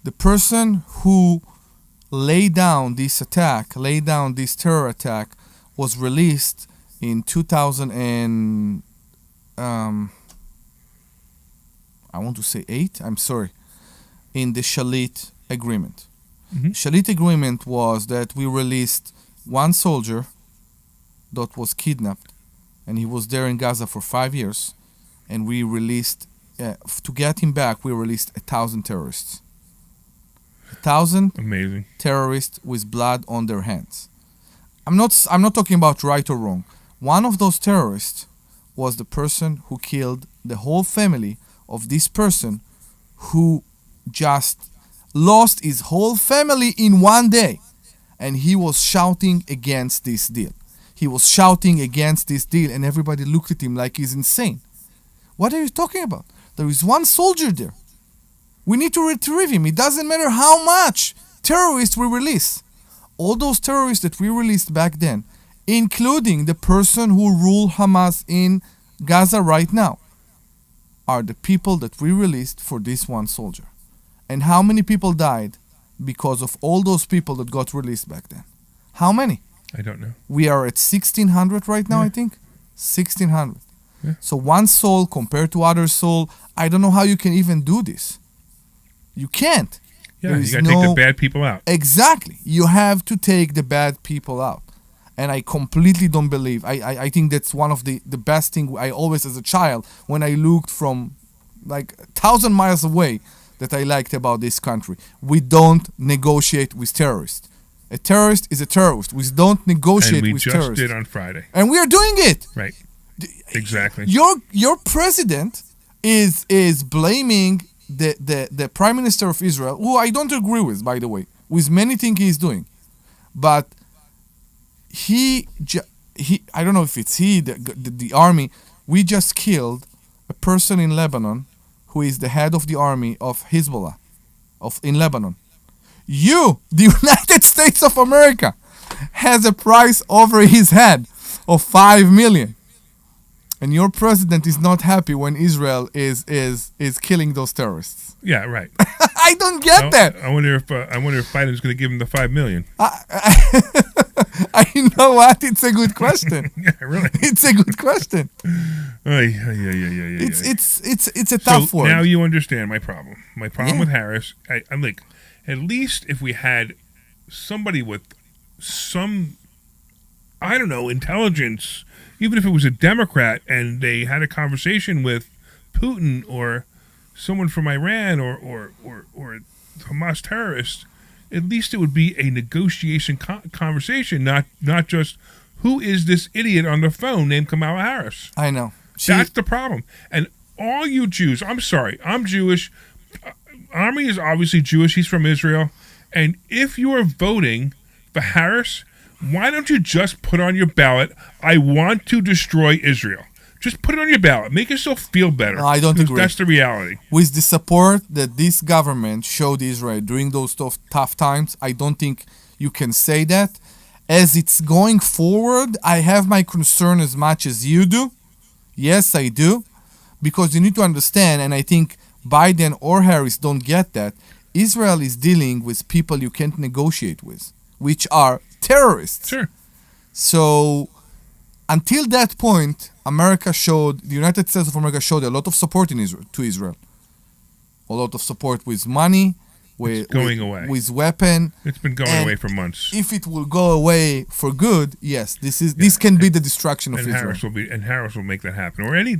The person who laid down this terror attack, was released in 2000 and I want to say 8. I'm sorry, in the Shalit agreement. Mm-hmm. Shalit agreement was that we released one soldier that was kidnapped, and he was there in Gaza for 5 years, and we released to get him back. We released 1,000 terrorists. 1,000 amazing terrorists with blood on their hands. I'm not talking about right or wrong. One of those terrorists was the person who killed the whole family of this person, who just lost his whole family in one day, and he was shouting against this deal. And everybody looked at him like he's insane. What are you talking about? There is one soldier there. We need to retrieve him. It doesn't matter how much terrorists we release. All those terrorists that we released back then, including the person who ruled Hamas in Gaza right now, are the people that we released for this one soldier. And how many people died because of all those people that got released back then? How many? I don't know. We are at 1,600 right now, I think. 1,600. Yeah. So one soul compared to other soul, I don't know how you can even do this. You can't. Yeah, you got to take the bad people out. Exactly. You have to take the bad people out. and I completely don't believe. I think that's one of the best thing I always, as a child, when I looked from like 1,000 miles away, that I liked about this country. We don't negotiate with terrorists. A terrorist is a terrorist. We don't negotiate with terrorists. And we just did on Friday. And we are doing it. Right. Exactly. Your president is blaming the Prime Minister of Israel, who I don't agree with, by the way, with many things he's doing. But he I don't know if it's the army. We just killed a person in Lebanon who is the head of the army of Hezbollah in Lebanon. You, the United States of America, has a price over his head of $5 million. And your president is not happy when Israel is killing those terrorists. Yeah, right. I don't get that. I wonder if Biden's going to give him the $5 million. I know what? It's a good question. Yeah, really. It's a good question. It's a tough one. Now you understand my problem. My problem with Harris. I'm like, at least if we had somebody with some, I don't know, intelligence, even if it was a Democrat and they had a conversation with Putin or someone from Iran or Hamas terrorists, at least it would be a negotiation conversation, not just who is this idiot on the phone named Kamala Harris. I know. That's the problem. And all you Jews, I'm sorry, I'm Jewish. Omri is obviously Jewish. He's from Israel. And if you are voting for Harris, why don't you just put on your ballot, I want to destroy Israel? Just put it on your ballot. Make yourself feel better. No, I don't agree. That's the reality. With the support that this government showed Israel during those tough times, I don't think you can say that. As it's going forward, I have my concern as much as you do. Yes, I do. Because you need to understand, and I think Biden or Harris don't get that, Israel is dealing with people you can't negotiate with, which are terrorists. Sure. So until that point, the United States of America showed a lot of support to Israel. A lot of support with money, with weapon. It's been going away for months. If it will go away for good, yes, this can be the destruction of Israel. Harris will make that happen. Or any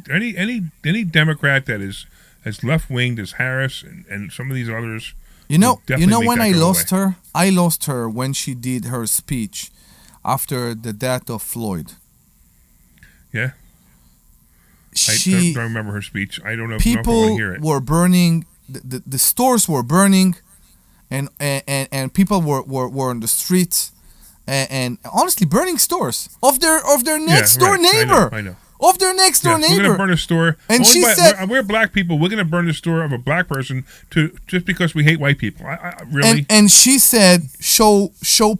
Democrat that is as left winged as Harris and some of these others. You know when I lost her? I lost her when she did her speech after the death of Floyd. Yeah. I don't remember her speech. I don't know if I want to hear it. People were burning, the stores were burning, and people were on the streets, and honestly burning stores of their next door neighbor. I know. Of their next door neighbor. We're going to burn a store. And she said, we're black people. We're going to burn the store of a black person just because we hate white people. Really? And she said, show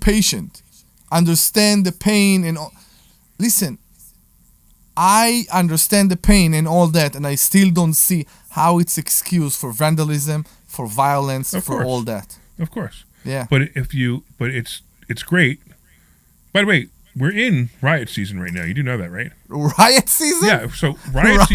patience. Understand the pain and all. Listen, I understand the pain and all that, and I still don't see how it's excuse for vandalism, for violence, for all that. Of course. Yeah. But it's great. By the way, we're in riot season right now. You do know that, right? Riot season? Yeah. So riot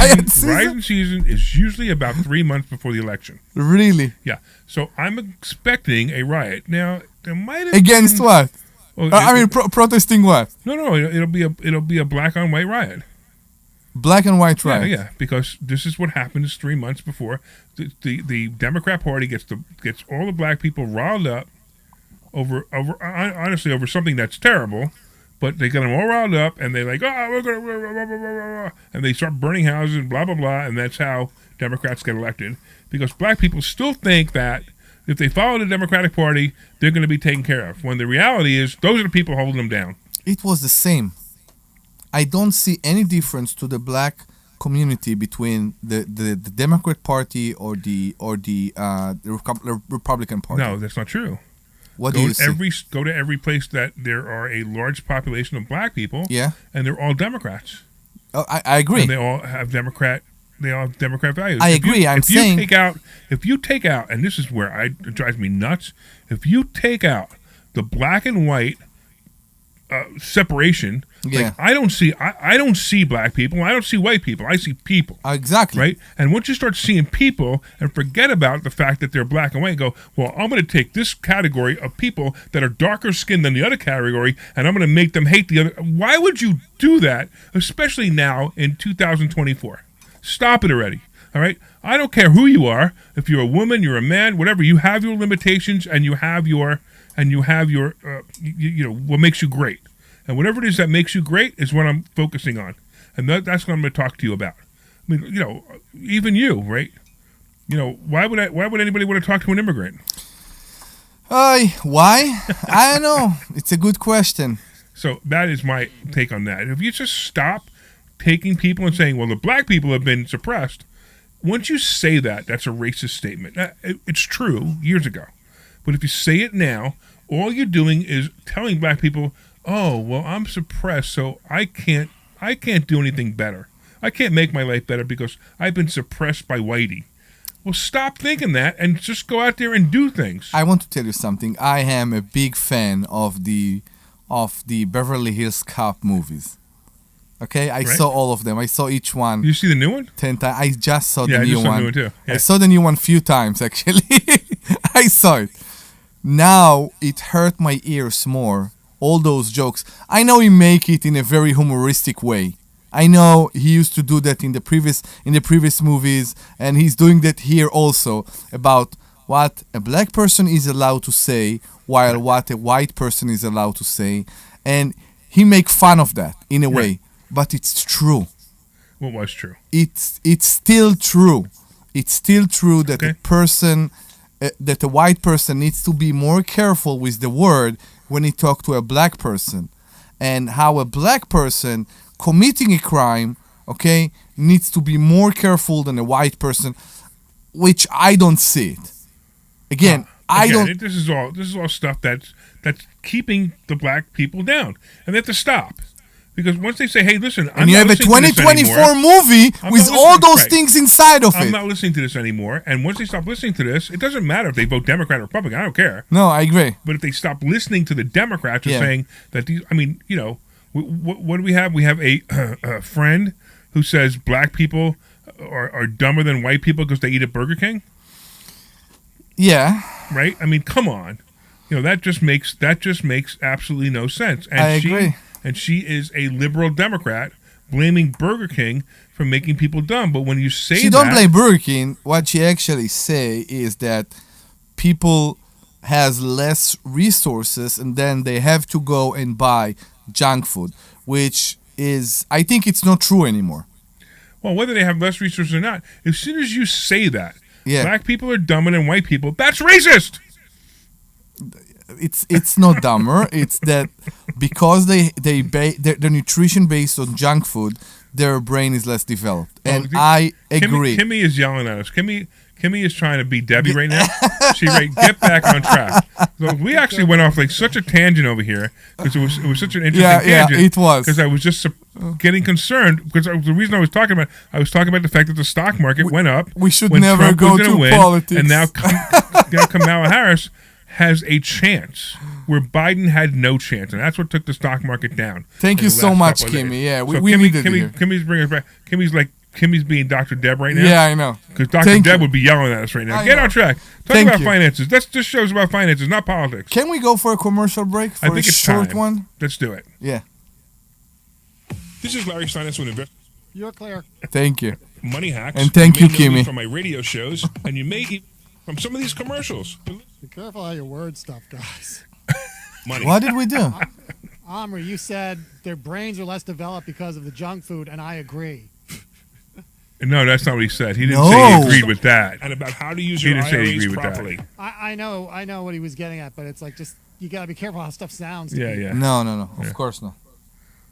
season is usually about 3 months before the election. Really? Yeah. So I'm expecting a riot. Now there might have against what? Well, protesting what? No. It'll be a black on white riot. Black and white riot. Yeah. Because this is what happens 3 months before the Democrat Party gets all the black people riled up over something that's terrible. But they get them all riled up, and they're like, we're going to, blah, blah, blah, blah, and they start burning houses and blah, blah, blah, and that's how Democrats get elected. Because black people still think that if they follow the Democratic Party, they're going to be taken care of, when the reality is those are the people holding them down. It was the same. I don't see any difference to the black community between the Democrat Party or the Republican Party. No, that's not true. What do you see? Go to every place that there are a large population of black people. Yeah. And they're all Democrats. Oh, I agree. And they all have Democrat values. I agree. If you take out, and this is where it drives me nuts, if you take out the black and white separation. Yeah. Like, I don't see black people. I don't see white people. I see people. Exactly. Right. And once you start seeing people and forget about the fact that they're black and white, and go, well, I'm going to take this category of people that are darker skinned than the other category, and I'm going to make them hate the other. Why would you do that, especially now in 2024? Stop it already. All right. I don't care who you are. If you're a woman, you're a man, whatever. You have your limitations, and you have your what makes you great. And whatever it is that makes you great is what I'm focusing on. And that's what I'm going to talk to you about. I mean, even you, right? Why would anybody want to talk to an immigrant? Why? I don't know. It's a good question. So that is my take on that. If you just stop taking people and saying, well, the black people have been suppressed, once you say that, that's a racist statement. It's true years ago. But if you say it now, all you're doing is telling black people, oh, well, I'm suppressed, so I can't do anything better. I can't make my life better because I've been suppressed by whitey. Well, stop thinking that and just go out there and do things. I want to tell you something. I am a big fan of the Beverly Hills Cop movies. Okay, I saw all of them. I saw each one. You see the new one? 10 times. I just saw the I new just saw one. the new one too. Yeah. I saw the new one a few times, actually. I saw it. Now it hurt my ears more. All those jokes. I know he make it in a very humoristic way. I know he used to do that in the previous movies, and he's doing that here also, about what a black person is allowed to say while what a white person is allowed to say, and he make fun of that in a way. But it's true. What was true? It's still true. It's still true that a white person needs to be more careful with the word when he talk to a black person, and how a black person committing a crime, needs to be more careful than a white person, which I don't see it. Again, I don't. This is all stuff that's keeping the black people down, and they have to stop. Because once they say, hey, listen, and you have a 2024 movie with all those things inside of it. I'm not listening to this anymore. And once they stop listening to this, it doesn't matter if they vote Democrat or Republican. I don't care. No, I agree. But if they stop listening to the Democrats and saying that these, what do we have? We have a friend who says black people are dumber than white people because they eat at Burger King. Yeah. Right? I mean, come on. That just makes absolutely no sense. And I agree. And she is a liberal Democrat blaming Burger King for making people dumb. But when you say she don't blame Burger King. What she actually say is that people has less resources and then they have to go and buy junk food, which is, I think it's not true anymore. Well, whether they have less resources or not, as soon as you say that, black people are dumber than white people, that's racist. It's not dumber. It's that because their nutrition based on junk food, their brain is less developed, and I agree. Kimmy is yelling at us. Kimmy is trying to be Debbie right now. She's right. Get back on track. So we actually went off like such a tangent over here because it was such an interesting tangent. Yeah, it was. Because I was just getting concerned because the reason I was talking about the fact that the stock market went up. We should never go to politics. And now Kamala Harris has a chance where Biden had no chance, and that's what took the stock market down. Thank you so much, Kimmy. Yeah, we needed it. Kimmy's bringing us back. Kimmy's being Dr. Deb right now. Yeah, I know. Because Dr. Deb would be yelling at us right now. Get on track. Talk about finances. This show's about finances, not politics. Can we go for a commercial break for I think a it's short time. one? Let's do it. Yeah. This is Larry Steinhouse with Invest. You're clear. Thank you. Money hacks. And thank you, Kimmy. From my radio shows, and you may eat from some of these commercials. Be careful how you word stuff, guys. Money. What did we do? Omri, you said their brains are less developed because of the junk food, and I agree. No, that's not what he said. He didn't say he agreed with that. And about how to use your IRAs properly. I know what he was getting at, but it's like just you got to be careful how stuff sounds. Yeah. No. Of course not.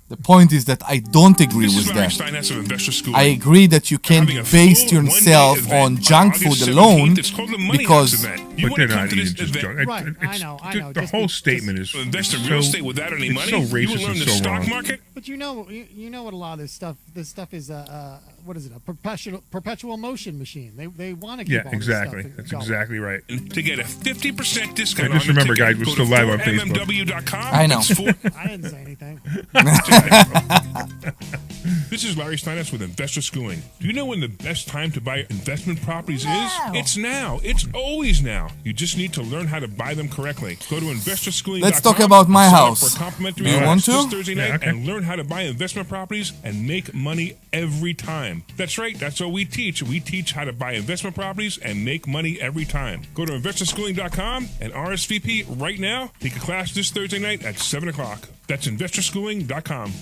The point is that I don't agree with that. I agree that you can't base yourself on junk food alone because but they're not eating just junk. Right, I know. The whole statement is invest in real estate without any money. So racist you will learn and the so stock wrong. market But you know what a lot of this stuff is what is it, a perpetual motion machine. They want to keep all exactly. this stuff That's going. exactly right. To get a 50% discount just on the remember, ticket, guys, we're go still to live on Facebook. mmw.com. I know. I didn't say anything. This is Larry Steinhouse with Investor Schooling. Do you know when the best time to buy investment properties is? It's now. It's always now. You just need to learn how to buy them correctly. Go to investorschooling.com. Let's talk about my sign up house. For a complimentary Do you class want to? this Thursday night, Yeah, okay. and learn how to buy investment properties and make money every time. That's right. That's what we teach. We teach how to buy investment properties and make money every time. Go to investorschooling.com and RSVP right now. Take a class this Thursday night at 7 o'clock. That's investorschooling.com.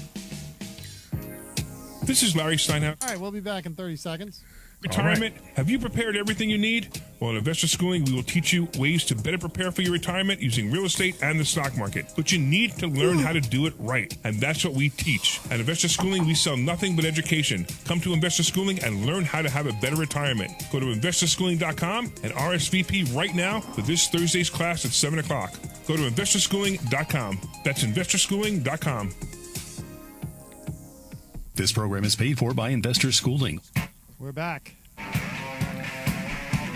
This is Larry Steinhouse. All right, we'll be back in 30 seconds. Retirement. Have you prepared everything you need? Well, at Investor Schooling, we will teach you ways to better prepare for your retirement using real estate and the stock market. But you need to learn how to do it right. And that's what we teach. At Investor Schooling, we sell nothing but education. Come to Investor Schooling and learn how to have a better retirement. Go to investorschooling.com and RSVP right now for this Thursday's class at 7 o'clock. Go to investorschooling.com. That's investorschooling.com. This program is paid for by Investor Schooling. We're back.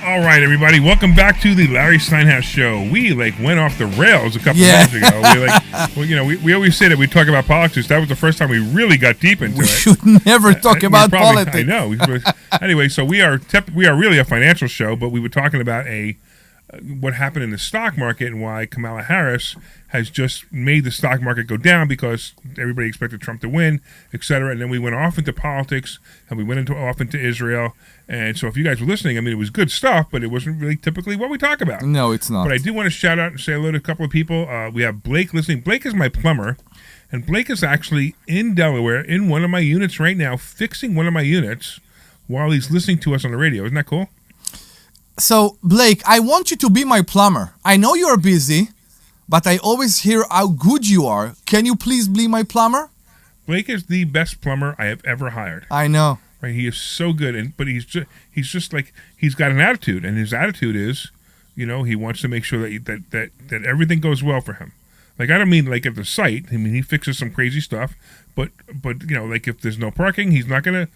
All right, everybody, welcome back to the Larry Steinhouse Show. We went off the rails a couple minutes ago. We always say that we talk about politics. That was the first time we really got deep into it. We should never talk about politics. I know. Anyway, so we are really a financial show, but we were talking about what happened in the stock market and why Kamala Harris has just made the stock market go down because everybody expected Trump to win, et cetera. And then we went off into politics and we went off into Israel. And so if you guys were listening, I mean, it was good stuff, but it wasn't really typically what we talk about. No, it's not. But I do want to shout out and say hello to a couple of people. We have Blake listening. Blake is my plumber, and Blake is actually in Delaware in one of my units right now, fixing one of my units while he's listening to us on the radio. Isn't that cool? So, Blake, I want you to be my plumber. I know you're busy, but I always hear how good you are. Can you please be my plumber? Blake is the best plumber I have ever hired. I know. Right, he is so good, but he's just like, he's got an attitude, and his attitude is, he wants to make sure that everything goes well for him. Like, I don't mean like at the site. I mean, he fixes some crazy stuff, but like if there's no parking, he's not gonna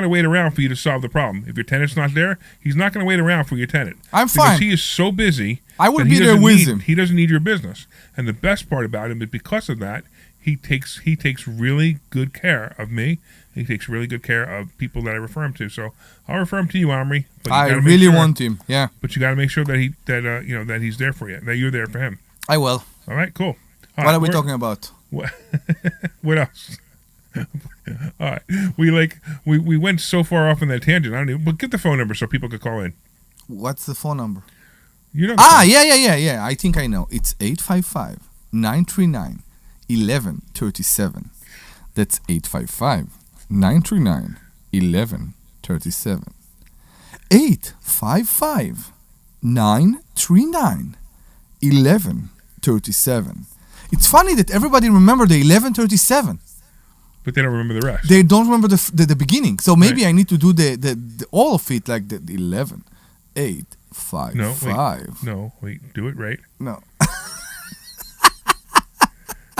wait around for you to solve the problem. If your tenant's not there, he's not gonna wait around for your tenant. I'm because fine. He is so busy. I would be there with him. He doesn't need your business. And the best part about him is because of that, he takes really good care of me. He takes really good care of people that I refer him to. So I'll refer him to you, Omri. But I really want him. Yeah. But you got to make sure that that he's there for you. That you're there for him. I will. All right. Cool. What are we talking about? What else? All right. We went so far off on that tangent. I don't even. But get the phone number so people could call in. What's the phone number? You know. Yeah. I think I know. It's 855-939-1137. That's 855-939-1137. 855-939-1137. It's funny that everybody remember the 1137. But they don't remember the rest. They don't remember the beginning. So maybe I need to do the all of it like the 11. 8, 5, no, 5. Wait. Do it right. No.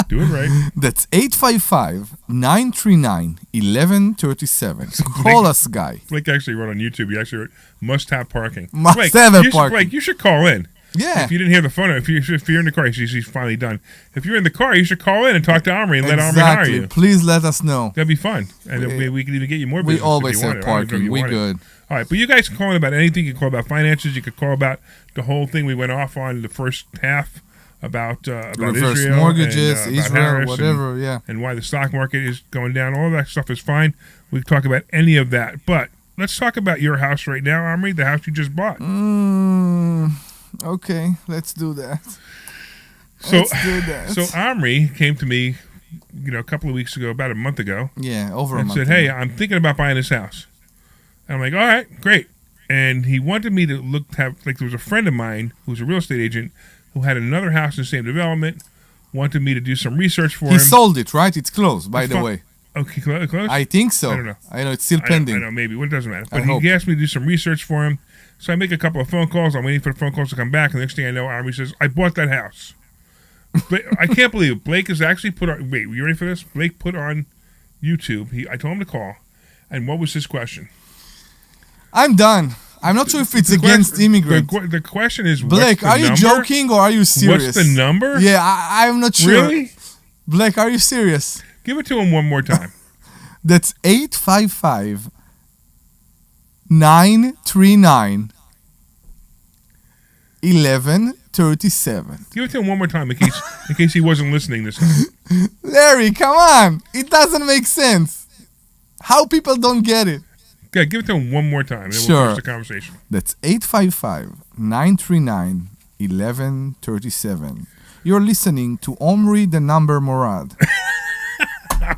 Do it right. That's 855-939-1137. Call us, guy. Blake actually wrote on YouTube. He actually wrote, must have parking. Must have parking. Blake, you should call in. Yeah. If you didn't hear the phone, if you're in the car, he's finally done. If you're in the car, you should call in and talk to Omri and let Omri hire you. Please let us know. That'd be fun. And we can even get you more business. We always have parking. We good. All right, but you guys can call in about anything. You can call about finances. You could call about the whole thing we went off on the first half about reverse Israel mortgages, and, Israel, Harris whatever, and why the stock market is going down. All that stuff is fine. We can talk about any of that. But let's talk about your house right now, Omri, the house you just bought. Okay, let's do that. So Omri came to me, a couple of weeks ago, about a month ago. Yeah, over a month. And said, "Hey, I'm thinking about buying this house." And I'm like, "All right, great." And he wanted me to there was a friend of mine who's a real estate agent who had another house in the same development, wanted me to do some research for him. He sold it, right? It's closed, by the way. Okay, close? I think so. I don't know. I know it's still pending. I know, maybe. It doesn't matter. But he asked me to do some research for him. So I make a couple of phone calls. I'm waiting for the phone calls to come back. And the next thing I know, Omri says, I bought that house. I can't believe it. Blake has actually put on. Wait, you ready for this? Blake put on YouTube. I told him to call, and what was his question? I'm done. I'm not sure if it's against immigrants. The question is, Blake, are you joking or are you serious? What's the number? Yeah, I'm not sure. Really? Blake, are you serious? Give it to him one more time. That's 855 939 1137. Give it to him one more time in case he wasn't listening this time. Larry, come on. It doesn't make sense. How people don't get it. Yeah, give it to him one more time, and then Sure. we'll finish the conversation. That's 855-939-1137. You're listening to Omri the Number Morad.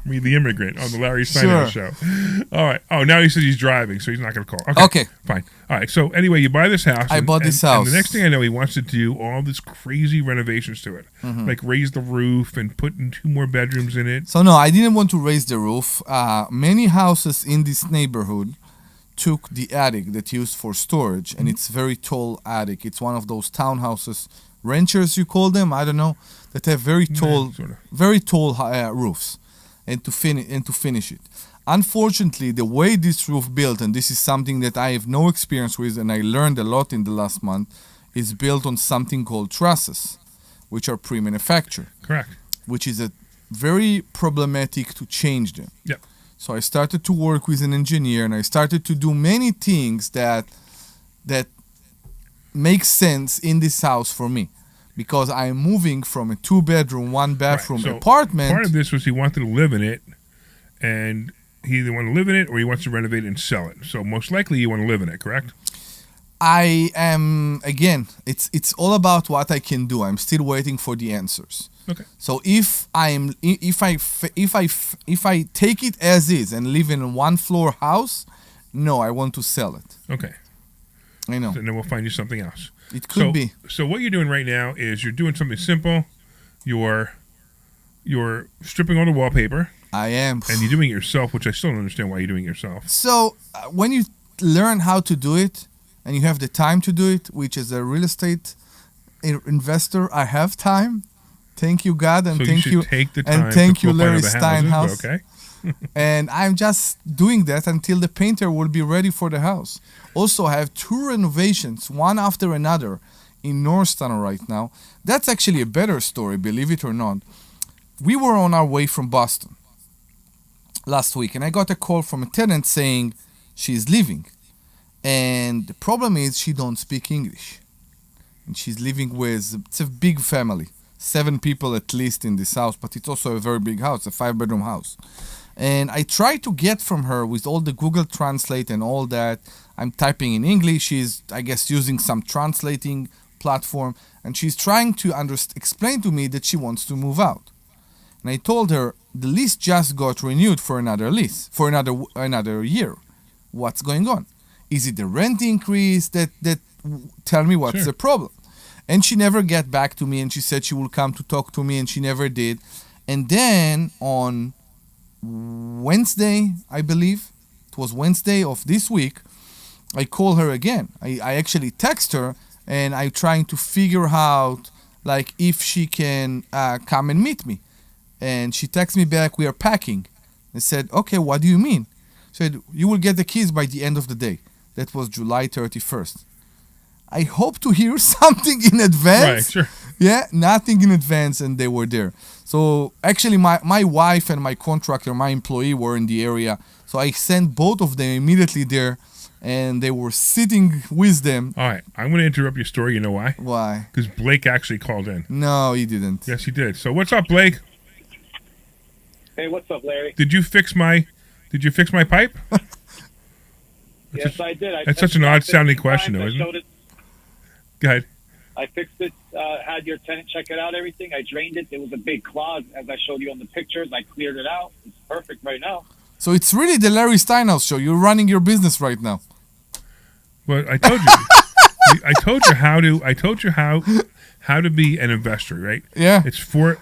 Me, the immigrant, on the Larry Steinhouse show. All right. Oh, now he says he's driving, so he's not going to call. Okay. Fine. All right. So anyway, you buy this house. I bought this house. And the next thing I know, he wants to do all this crazy renovations to it, like raise the roof and put in 2 more bedrooms in it. So no, I didn't want to raise the roof. Many houses in this neighborhood took the attic that used for storage, and it's very tall attic. It's one of those townhouses, ranchers you call them, I don't know, that have very tall, roofs, and to finish it. Unfortunately, the way this roof built, and this is something that I have no experience with, and I learned a lot in the last month, is built on something called trusses, which are pre-manufactured. Correct. Which is a very problematic to change them. Yep. So I started to work with an engineer, and I started to do many things that make sense in this house for me, because I'm moving from a 2-bedroom, 1-bathroom apartment. Part of this was he wanted to live in it, and he either want to live in it or he wants to renovate it and sell it. So most likely you want to live in it, correct? I am, again, it's all about what I can do. I'm still waiting for the answers. Okay. So if I take it as is and live in a 1-floor house, no, I want to sell it. Okay. I know. And then we'll find you something else. It could be. So what you're doing right now is you're doing something simple. You're stripping all the wallpaper. I am. And you're doing it yourself, which I still don't understand why you're doing it yourself. So when you learn how to do it and you have the time to do it, which as a real estate investor, I have time. Thank you, God, and so thank you. Take the time and thank to you, Larry houses, Steinhouse. okay. And I'm just doing that until the painter will be ready for the house. Also, I have 2 renovations, one after another, in Norristown right now. That's actually a better story, believe it or not. We were on our way from Boston last week, and I got a call from a tenant saying she's leaving. And the problem is she don't speak English. And she's living with, it's a big family, 7 people at least in this house, but it's also a very big house, a 5-bedroom house. And I try to get from her with all the Google Translate and all that. I'm typing in English. She's, I guess, using some translating platform. And she's trying to explain to me that she wants to move out. And I told her the lease just got renewed for another lease, for another year. What's going on? Is it the rent increase that tell me what's the problem? And she never got back to me, and she said she will come to talk to me, and she never did. And then on Wednesday, I believe, it was Wednesday of this week, I call her again. I actually text her, and I'm trying to figure out like if she can come and meet me. And she texts me back, we are packing. I said, okay, what do you mean? She said, you will get the keys by the end of the day. That was July 31st. I hope to hear something in advance. Right, sure. Yeah, nothing in advance, and they were there. So actually, my wife and my contractor, my employee, were in the area. So I sent both of them immediately there, and they were sitting with them. All right, I'm going to interrupt your story. You know why? Why? Because Blake actually called in. No, he didn't. Yes, he did. So what's up, Blake? Hey, what's up, Larry? Did you fix my pipe? Yes, I did. That's such an odd-sounding question, though, isn't it? Go ahead. I fixed it, had your tenant check it out, everything. I drained it. There was a big clog, as I showed you on the pictures. I cleared it out. It's perfect right now. So it's really the Larry Steinhouse show. You're running your business right now. Well, I told you. I told you how to be an investor, right? Yeah. It's four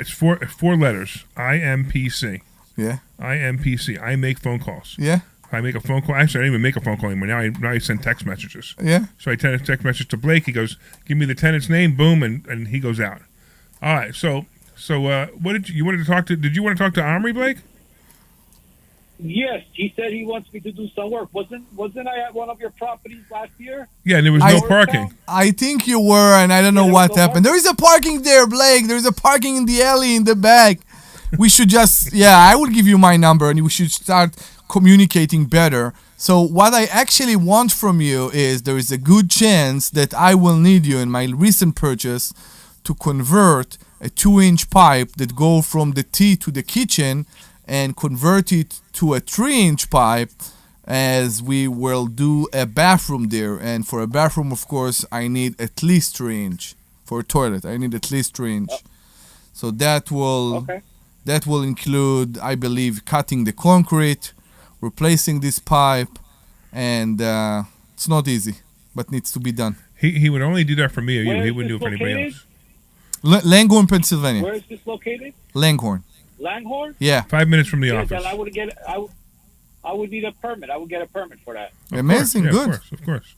letters. IMPC. Yeah. IMPC. I make phone calls. Yeah. I make a phone call. Actually, I don't even make a phone call anymore. Now I send text messages. Yeah. So I send a text message to Blake. He goes, give me the tenant's name, boom, and he goes out. All right, so So, what did you wanted to talk to? Did you want to talk to Omri, Blake? Yes, he said he wants me to do some work. Wasn't I at one of your properties last year? Yeah, and there was no parking. I think you were, and I don't know what happened. There is a parking there, Blake. There is a parking in the alley in the back. We should just, I will give you my number, and we should start communicating better. So what I actually want from you is there is a good chance that I will need you in my recent purchase to convert a 2-inch pipe that go from the T to the kitchen and convert it to a 3-inch pipe, as we will do a bathroom there. And for a bathroom, of course, I need at least 3-inch. For a toilet, I need at least 3-inch. So that will include, I believe, cutting the concrete, replacing this pipe, and it's not easy, but needs to be done. He would only do that for me or you. He wouldn't do it for anybody else. Langhorne, Pennsylvania. Where is this located? Langhorne. Langhorne? Yeah. 5 minutes from the Yeah, office. then I would need a permit. I would get a permit for that. Amazing, yeah, good. Of course.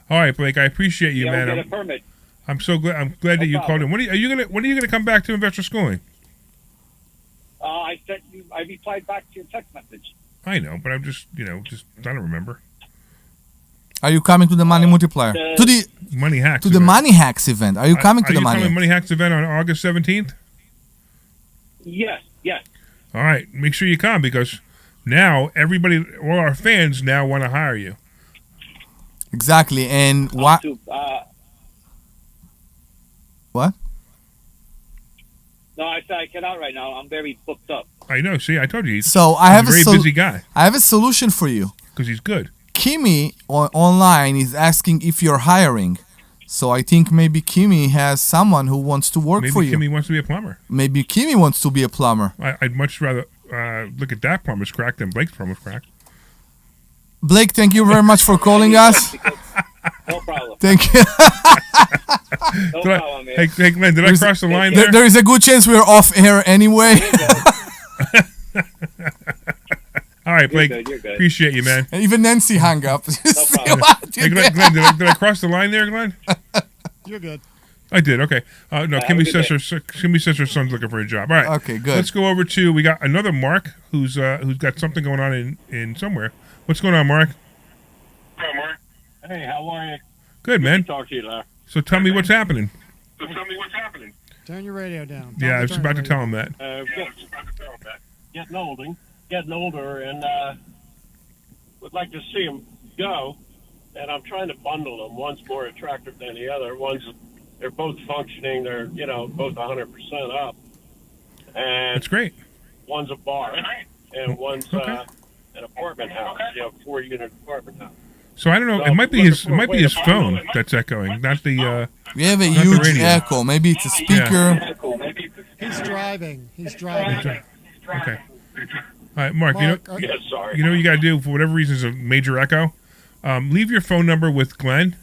All right, Blake. I appreciate you, Yeah, man. I would get a permit. I'm so glad. I'm glad that you called in. When are you gonna come back to investor schooling? I sent you. I replied back to your text message. I know, but I'm just I don't remember. Are you coming to the Money Multiplier? To the Money Hacks. To the Money Hacks event. Are you coming to the Money? Are you coming to Money Hacks event on August 17th? Yes. All right, make sure you come because now everybody, all our fans now want to hire you. Exactly, and what? What? No, I said I cannot right now. I'm very booked up. I know. See, I told you. So I have he's a very busy guy. I have a solution for you. Because he's good. Kimmy online is asking if you're hiring. So I think maybe Kimmy has someone who wants to work for you. Maybe Kimmy wants to be a plumber. Maybe Kimmy wants to be a plumber. I'd much rather look at that plumber's crack than Blake's plumber's crack. Blake, thank you very much for calling us. No problem. Thank you. No problem, man. Hey, Glenn, did I cross the line there? There is a good chance we're off air anyway. All right, Blake. You're good. Appreciate you, man. And even Nancy hung up. Hey, Glenn, did I cross the line there, Glenn? You're good. I did. Okay. No, Kimmy says her son's looking for a job. All right. Okay, good. Let's go over to we got another Mark who's got something going on in somewhere. What's going on, Mark? Hi, Mark. Hey, how are you? Good, man. Good to talk to you, Larry. So tell me what's happening. Turn your radio down. Yeah, I was about to tell him that. Getting older, and would like to see them go. And I'm trying to bundle them. One's more attractive than the other. They're both functioning. They're both 100% up. And that's great. One's a bar, and one's an apartment house. 4-unit apartment house. So I don't know. It might be his phone that's echoing, not the. We have a huge echo. Maybe it's a speaker. Yeah. He's driving. Okay. All right, Mark. Sorry. You know what you got to do for whatever reason is a major echo. Leave your phone number with Glenn,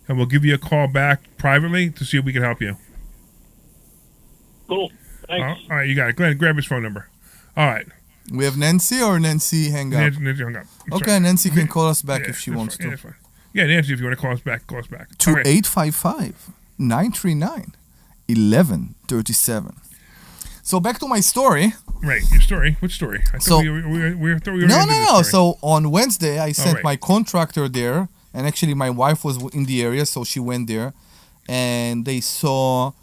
and we'll give you a call back privately to see if we can help you. Cool. Thanks. All right, you got it. Glenn, grab his phone number. All right. We have Nancy or Nancy hang up? Nancy hung up. Okay, Nancy can call us back if she wants to. Yeah, Nancy, if you want to call us back, call us back. To 855-939-1137. So back to my story. Right, your story. What story? I thought we were No. So on Wednesday, I sent my contractor there, and actually my wife was in the area, so she went there, and they saw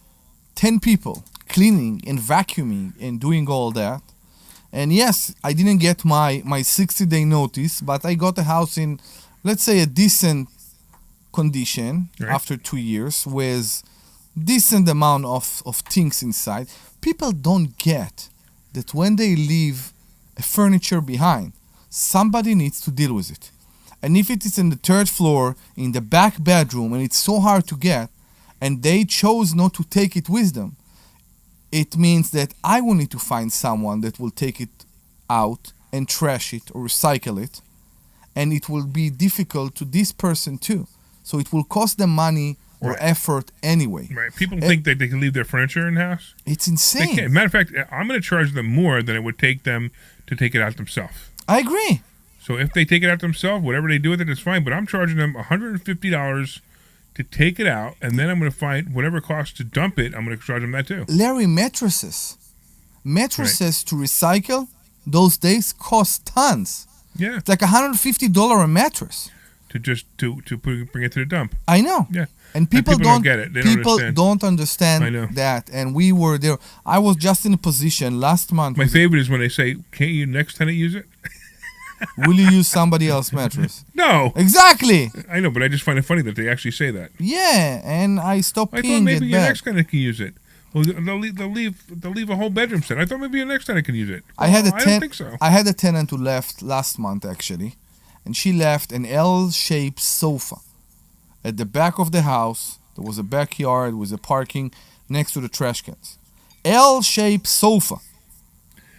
10 people cleaning and vacuuming and doing all that. And yes, I didn't get my 60-day notice, but I got a house in, let's say, a decent condition after 2 years with decent amount of things inside. People don't get that when they leave a furniture behind, somebody needs to deal with it. And if it is in the 3rd floor, in the back bedroom, and it's so hard to get, and they chose not to take it with them, it means that I will need to find someone that will take it out and trash it or recycle it. And it will be difficult to this person too. So it will cost them money or effort anyway. Right. People think that they can leave their furniture in the house. It's insane. Matter of fact, I'm going to charge them more than it would take them to take it out themselves. I agree. So if they take it out themselves, whatever they do with it is fine. But I'm charging them $150 to take it out, and then I'm going to find whatever it costs to dump it. I'm going to charge them that too. Larry, mattresses to recycle those days cost tons. Yeah, it's like $150 a mattress bring it to the dump. I know. Yeah, and people don't get it. They don't understand I know. that. And we were there. I was just in a position last month. My favorite is when they say, "Can't your next tenant use it?" Will you use somebody else's mattress? No. Exactly. I know, but I just find it funny that they actually say that. Yeah, and I stopped I peeing thought maybe it your back. next tenant can use it. Well, they'll leave a whole bedroom set. I thought maybe your next tenant can use it. I don't think so. I had a tenant who left last month actually, and she left an L-shaped sofa at the back of the house. There was a backyard with a parking next to the trash cans. L-shaped sofa.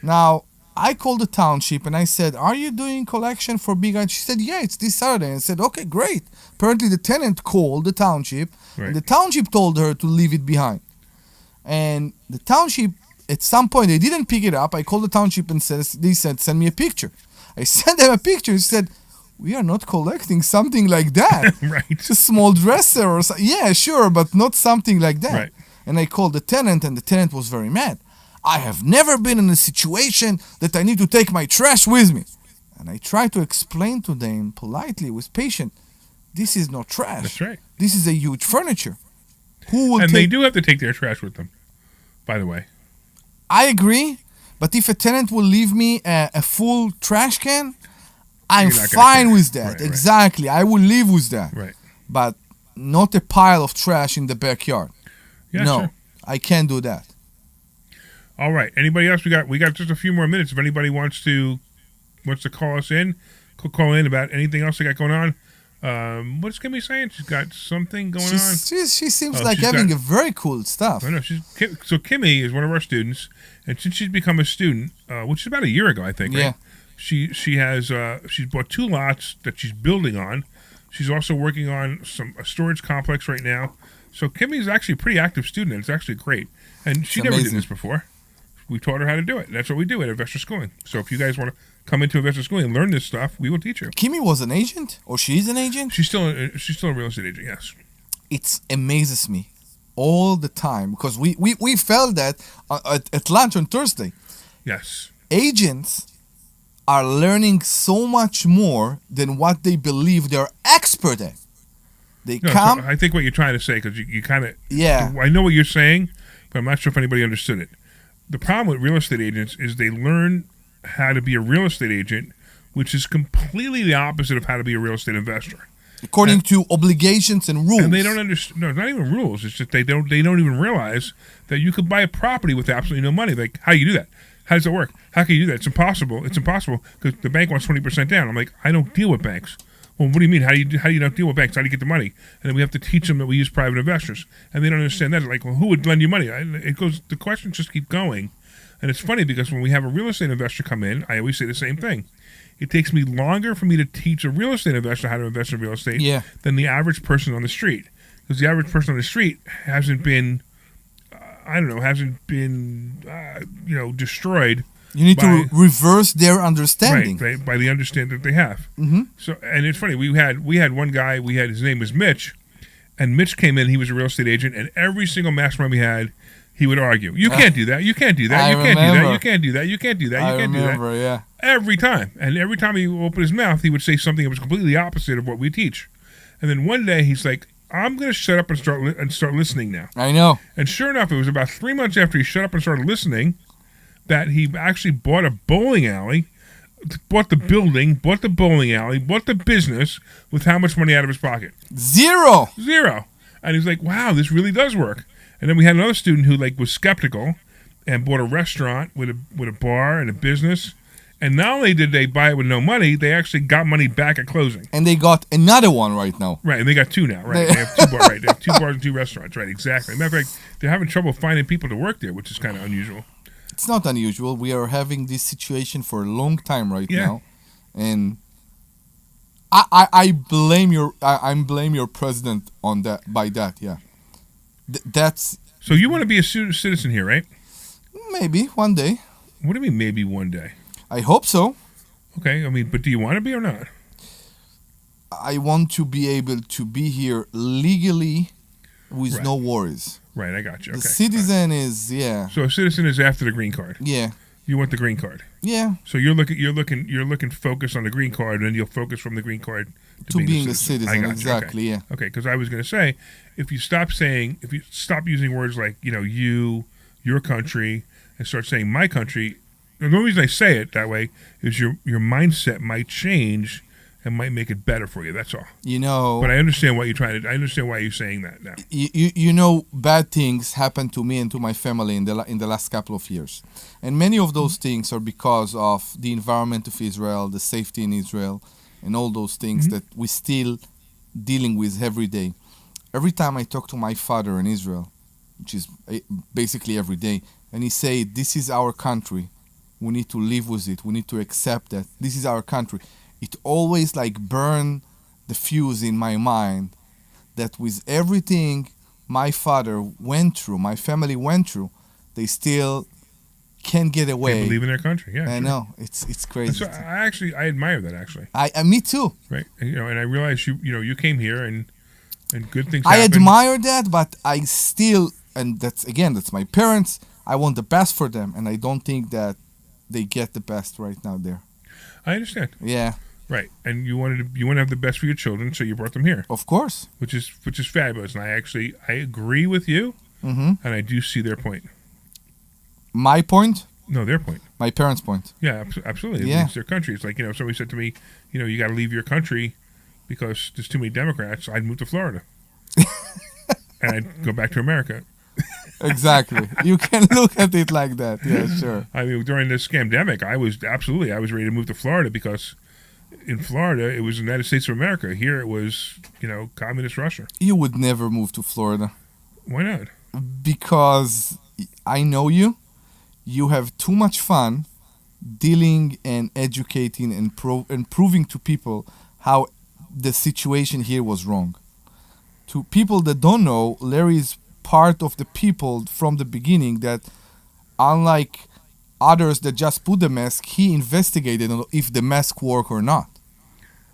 Now, I called the township and I said, "Are you doing collection for big items?" She said, "Yeah, it's this Saturday." And I said, "Okay, great." Apparently, the tenant called the township, and the township told her to leave it behind. And the township, at some point, they didn't pick it up. I called the township and they said, "Send me a picture." I sent them a picture. She said, "We are not collecting something like that." Right. It's a small dresser or something. Yeah, sure, but not something like that. Right. And I called the tenant, and the tenant was very mad. "I have never been in a situation that I need to take my trash with me." And I tried to explain to them politely, with patience, this is not trash. That's right. This is a huge furniture. Who will they do have to take their trash with them, by the way. I agree, but if a tenant will leave me a full trash can, I'm You're not gonna fine care. with that. Right. Exactly. I will live with that. Right. But not a pile of trash in the backyard. Yeah, no, sure. I can't do that. All right. Anybody else? We got just a few more minutes. If anybody wants to call us in, call in about anything else they got going on. What's Kimmy saying? She's got something going on. She seems like having a very cool stuff. I know. So Kimmy is one of our students, and since she's become a student, which is about a year ago, I think. Right? Yeah. She's bought 2 lots that she's building on. She's also working on a storage complex right now. So Kimmy's actually a pretty active student. And it's actually great, and she never did this before. We taught her how to do it. And that's what we do at Investor Schooling. So if you guys want to come into Investor Schooling and learn this stuff, we will teach you. Kimmy was an agent, or she's an agent. She's still a real estate agent. Yes. It amazes me all the time because we felt that at lunch on Thursday. Yes. Agents are learning so much more than what they believe they're expert at. So I think what you're trying to say, because you kind of... Yeah. I know what you're saying, but I'm not sure if anybody understood it. The problem with real estate agents is they learn how to be a real estate agent, which is completely the opposite of how to be a real estate investor. According to obligations and rules. And they don't understand. No, it's not even rules. It's just they don't even realize that you could buy a property with absolutely no money. Like, how do you do that? How does it work? How can you do that? It's impossible. It's impossible because the bank wants 20% down. I'm like, I don't deal with banks. Well, what do you mean? How do you not deal with banks? How do you get the money? And then we have to teach them that we use private investors, and they don't understand that. They're like, well, who would lend you money? It goes. The questions just keep going, and it's funny because when we have a real estate investor come in, I always say the same thing. It takes me longer for me to teach a real estate investor how to invest in real estate than the average person on the street, because the average person on the street hasn't been, destroyed. You need to reverse their understanding, right? By the understanding that they have. Mm-hmm. So, and it's funny. We had one guy. His name was Mitch, and Mitch came in. He was a real estate agent, and every single mastermind we had, he would argue, "You can't do that. You can't do that. You can't do that. You can't do that. You can't do that. You can't do that." Yeah. Every time, and every time he opened his mouth, he would say something that was completely opposite of what we teach. And then one day, he's like, "I'm going to shut up and start listening now." I know. And sure enough, it was about 3 months after he shut up and started listening that he actually bought a bowling alley, bought the building, bought the bowling alley, bought the business with how much money out of his pocket? Zero. And he's like, wow, this really does work. And then we had another student who was skeptical and bought a restaurant with a bar and a business. And not only did they buy it with no money, they actually got money back at closing. And they got another one right now. Right, and they got 2 now, right? They have 2 bars, right? They have 2 bars and 2 restaurants, right? Exactly. Matter of fact, they're having trouble finding people to work there, which is kind of unusual. It's not unusual. We are having this situation for a long time right now, and I blame your president on that. By that, yeah. That's so you want to be a citizen here, right? Maybe one day. What do you mean, maybe one day? I hope so. Okay, I mean, but do you want to be or not? I want to be able to be here legally with no worries. Right, I got you. The Okay. citizen is So a citizen is after the green card. Yeah. You want the green card. Yeah. So you're looking focus on the green card, and then you'll focus from the green card to being a I citizen. got you. Exactly. Okay. Yeah. Okay, because I was going to say, if you stop using words like you, your country, and start saying my country, the only reason I say it that way is your mindset might change and might make it better for you. That's all. But I understand what you're trying to. I understand why you're saying that now. You know, bad things happened to me and to my family in the last couple of years, and many of those things are because of the environment of Israel, the safety in Israel, and all those things that we still dealing with every day. Every time I talk to my father in Israel, which is basically every day, and he say, "This is our country. We need to live with it. We need to accept that this is our country." It always like burn the fuse in my mind that with everything my father went through, my family went through, they still can't get away. They believe in their country. Yeah, I sure. know it's crazy. So I admire that actually. Me too. Right, and, and I realize you came here and good things. I happened. admire that, but I still, and that's my parents. I want the best for them, and I don't think that they get the best right now there. I understand. Yeah. Right, and you want to have the best for your children, so you brought them here. Of course. Which is fabulous, and I agree with you, and I do see their point. My point? No, their point. My parents' point. Yeah, absolutely. Yeah. It's their country. It's like somebody said to me, you got to leave your country because there's too many Democrats. I'd move to Florida, and I'd go back to America. Exactly. You can look at it like that. Yeah, sure. I mean, during this scamdemic, I was ready to move to Florida because in Florida, it was the United States of America. Here it was, communist Russia. You would never move to Florida. Why not? Because I know you. You have too much fun dealing and educating and proving to people how the situation here was wrong. To people that don't know, Larry is part of the people from the beginning that, unlike others that just put the mask, he investigated if the mask worked or not.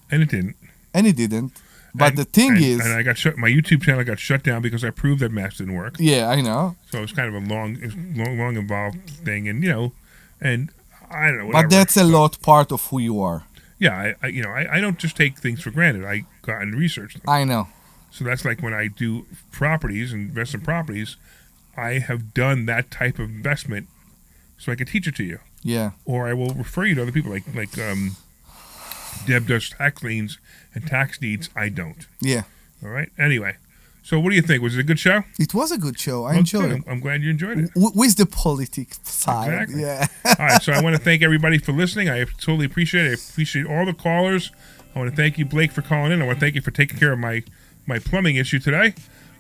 And it didn't. But the thing is... And I got shut. My YouTube channel got shut down because I proved that masks didn't work. Yeah, I know. So it's kind of a long involved thing. And, and I don't know. But that's a lot part of who you are. Yeah, I don't just take things for granted. I got and research them. I know. So that's like when I do properties, invest in properties, I have done that type of investment so I can teach it to you. Yeah. Or I will refer you to other people like Deb does tax liens and tax deeds. I don't. Yeah. All right. Anyway, so what do you think? Was it a good show? It was a good show. I enjoyed it. I'm glad you enjoyed it. With the politics side. Exactly. Yeah. All right. So I want to thank everybody for listening. I totally appreciate it. I appreciate all the callers. I want to thank you, Blake, for calling in. I want to thank you for taking care of my plumbing issue today.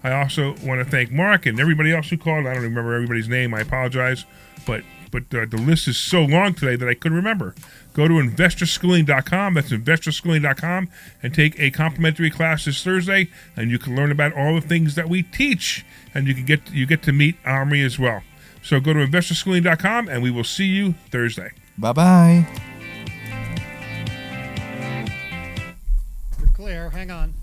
I also want to thank Mark and everybody else who called. I don't remember everybody's name. I apologize. But the list is so long today that I couldn't remember. Go to investorschooling.com. That's investorschooling.com and take a complimentary class this Thursday, and you can learn about all the things that we teach, and you get to meet Omri as well. So go to investorschooling.com, and we will see you Thursday. Bye-bye. You're clear. Hang on.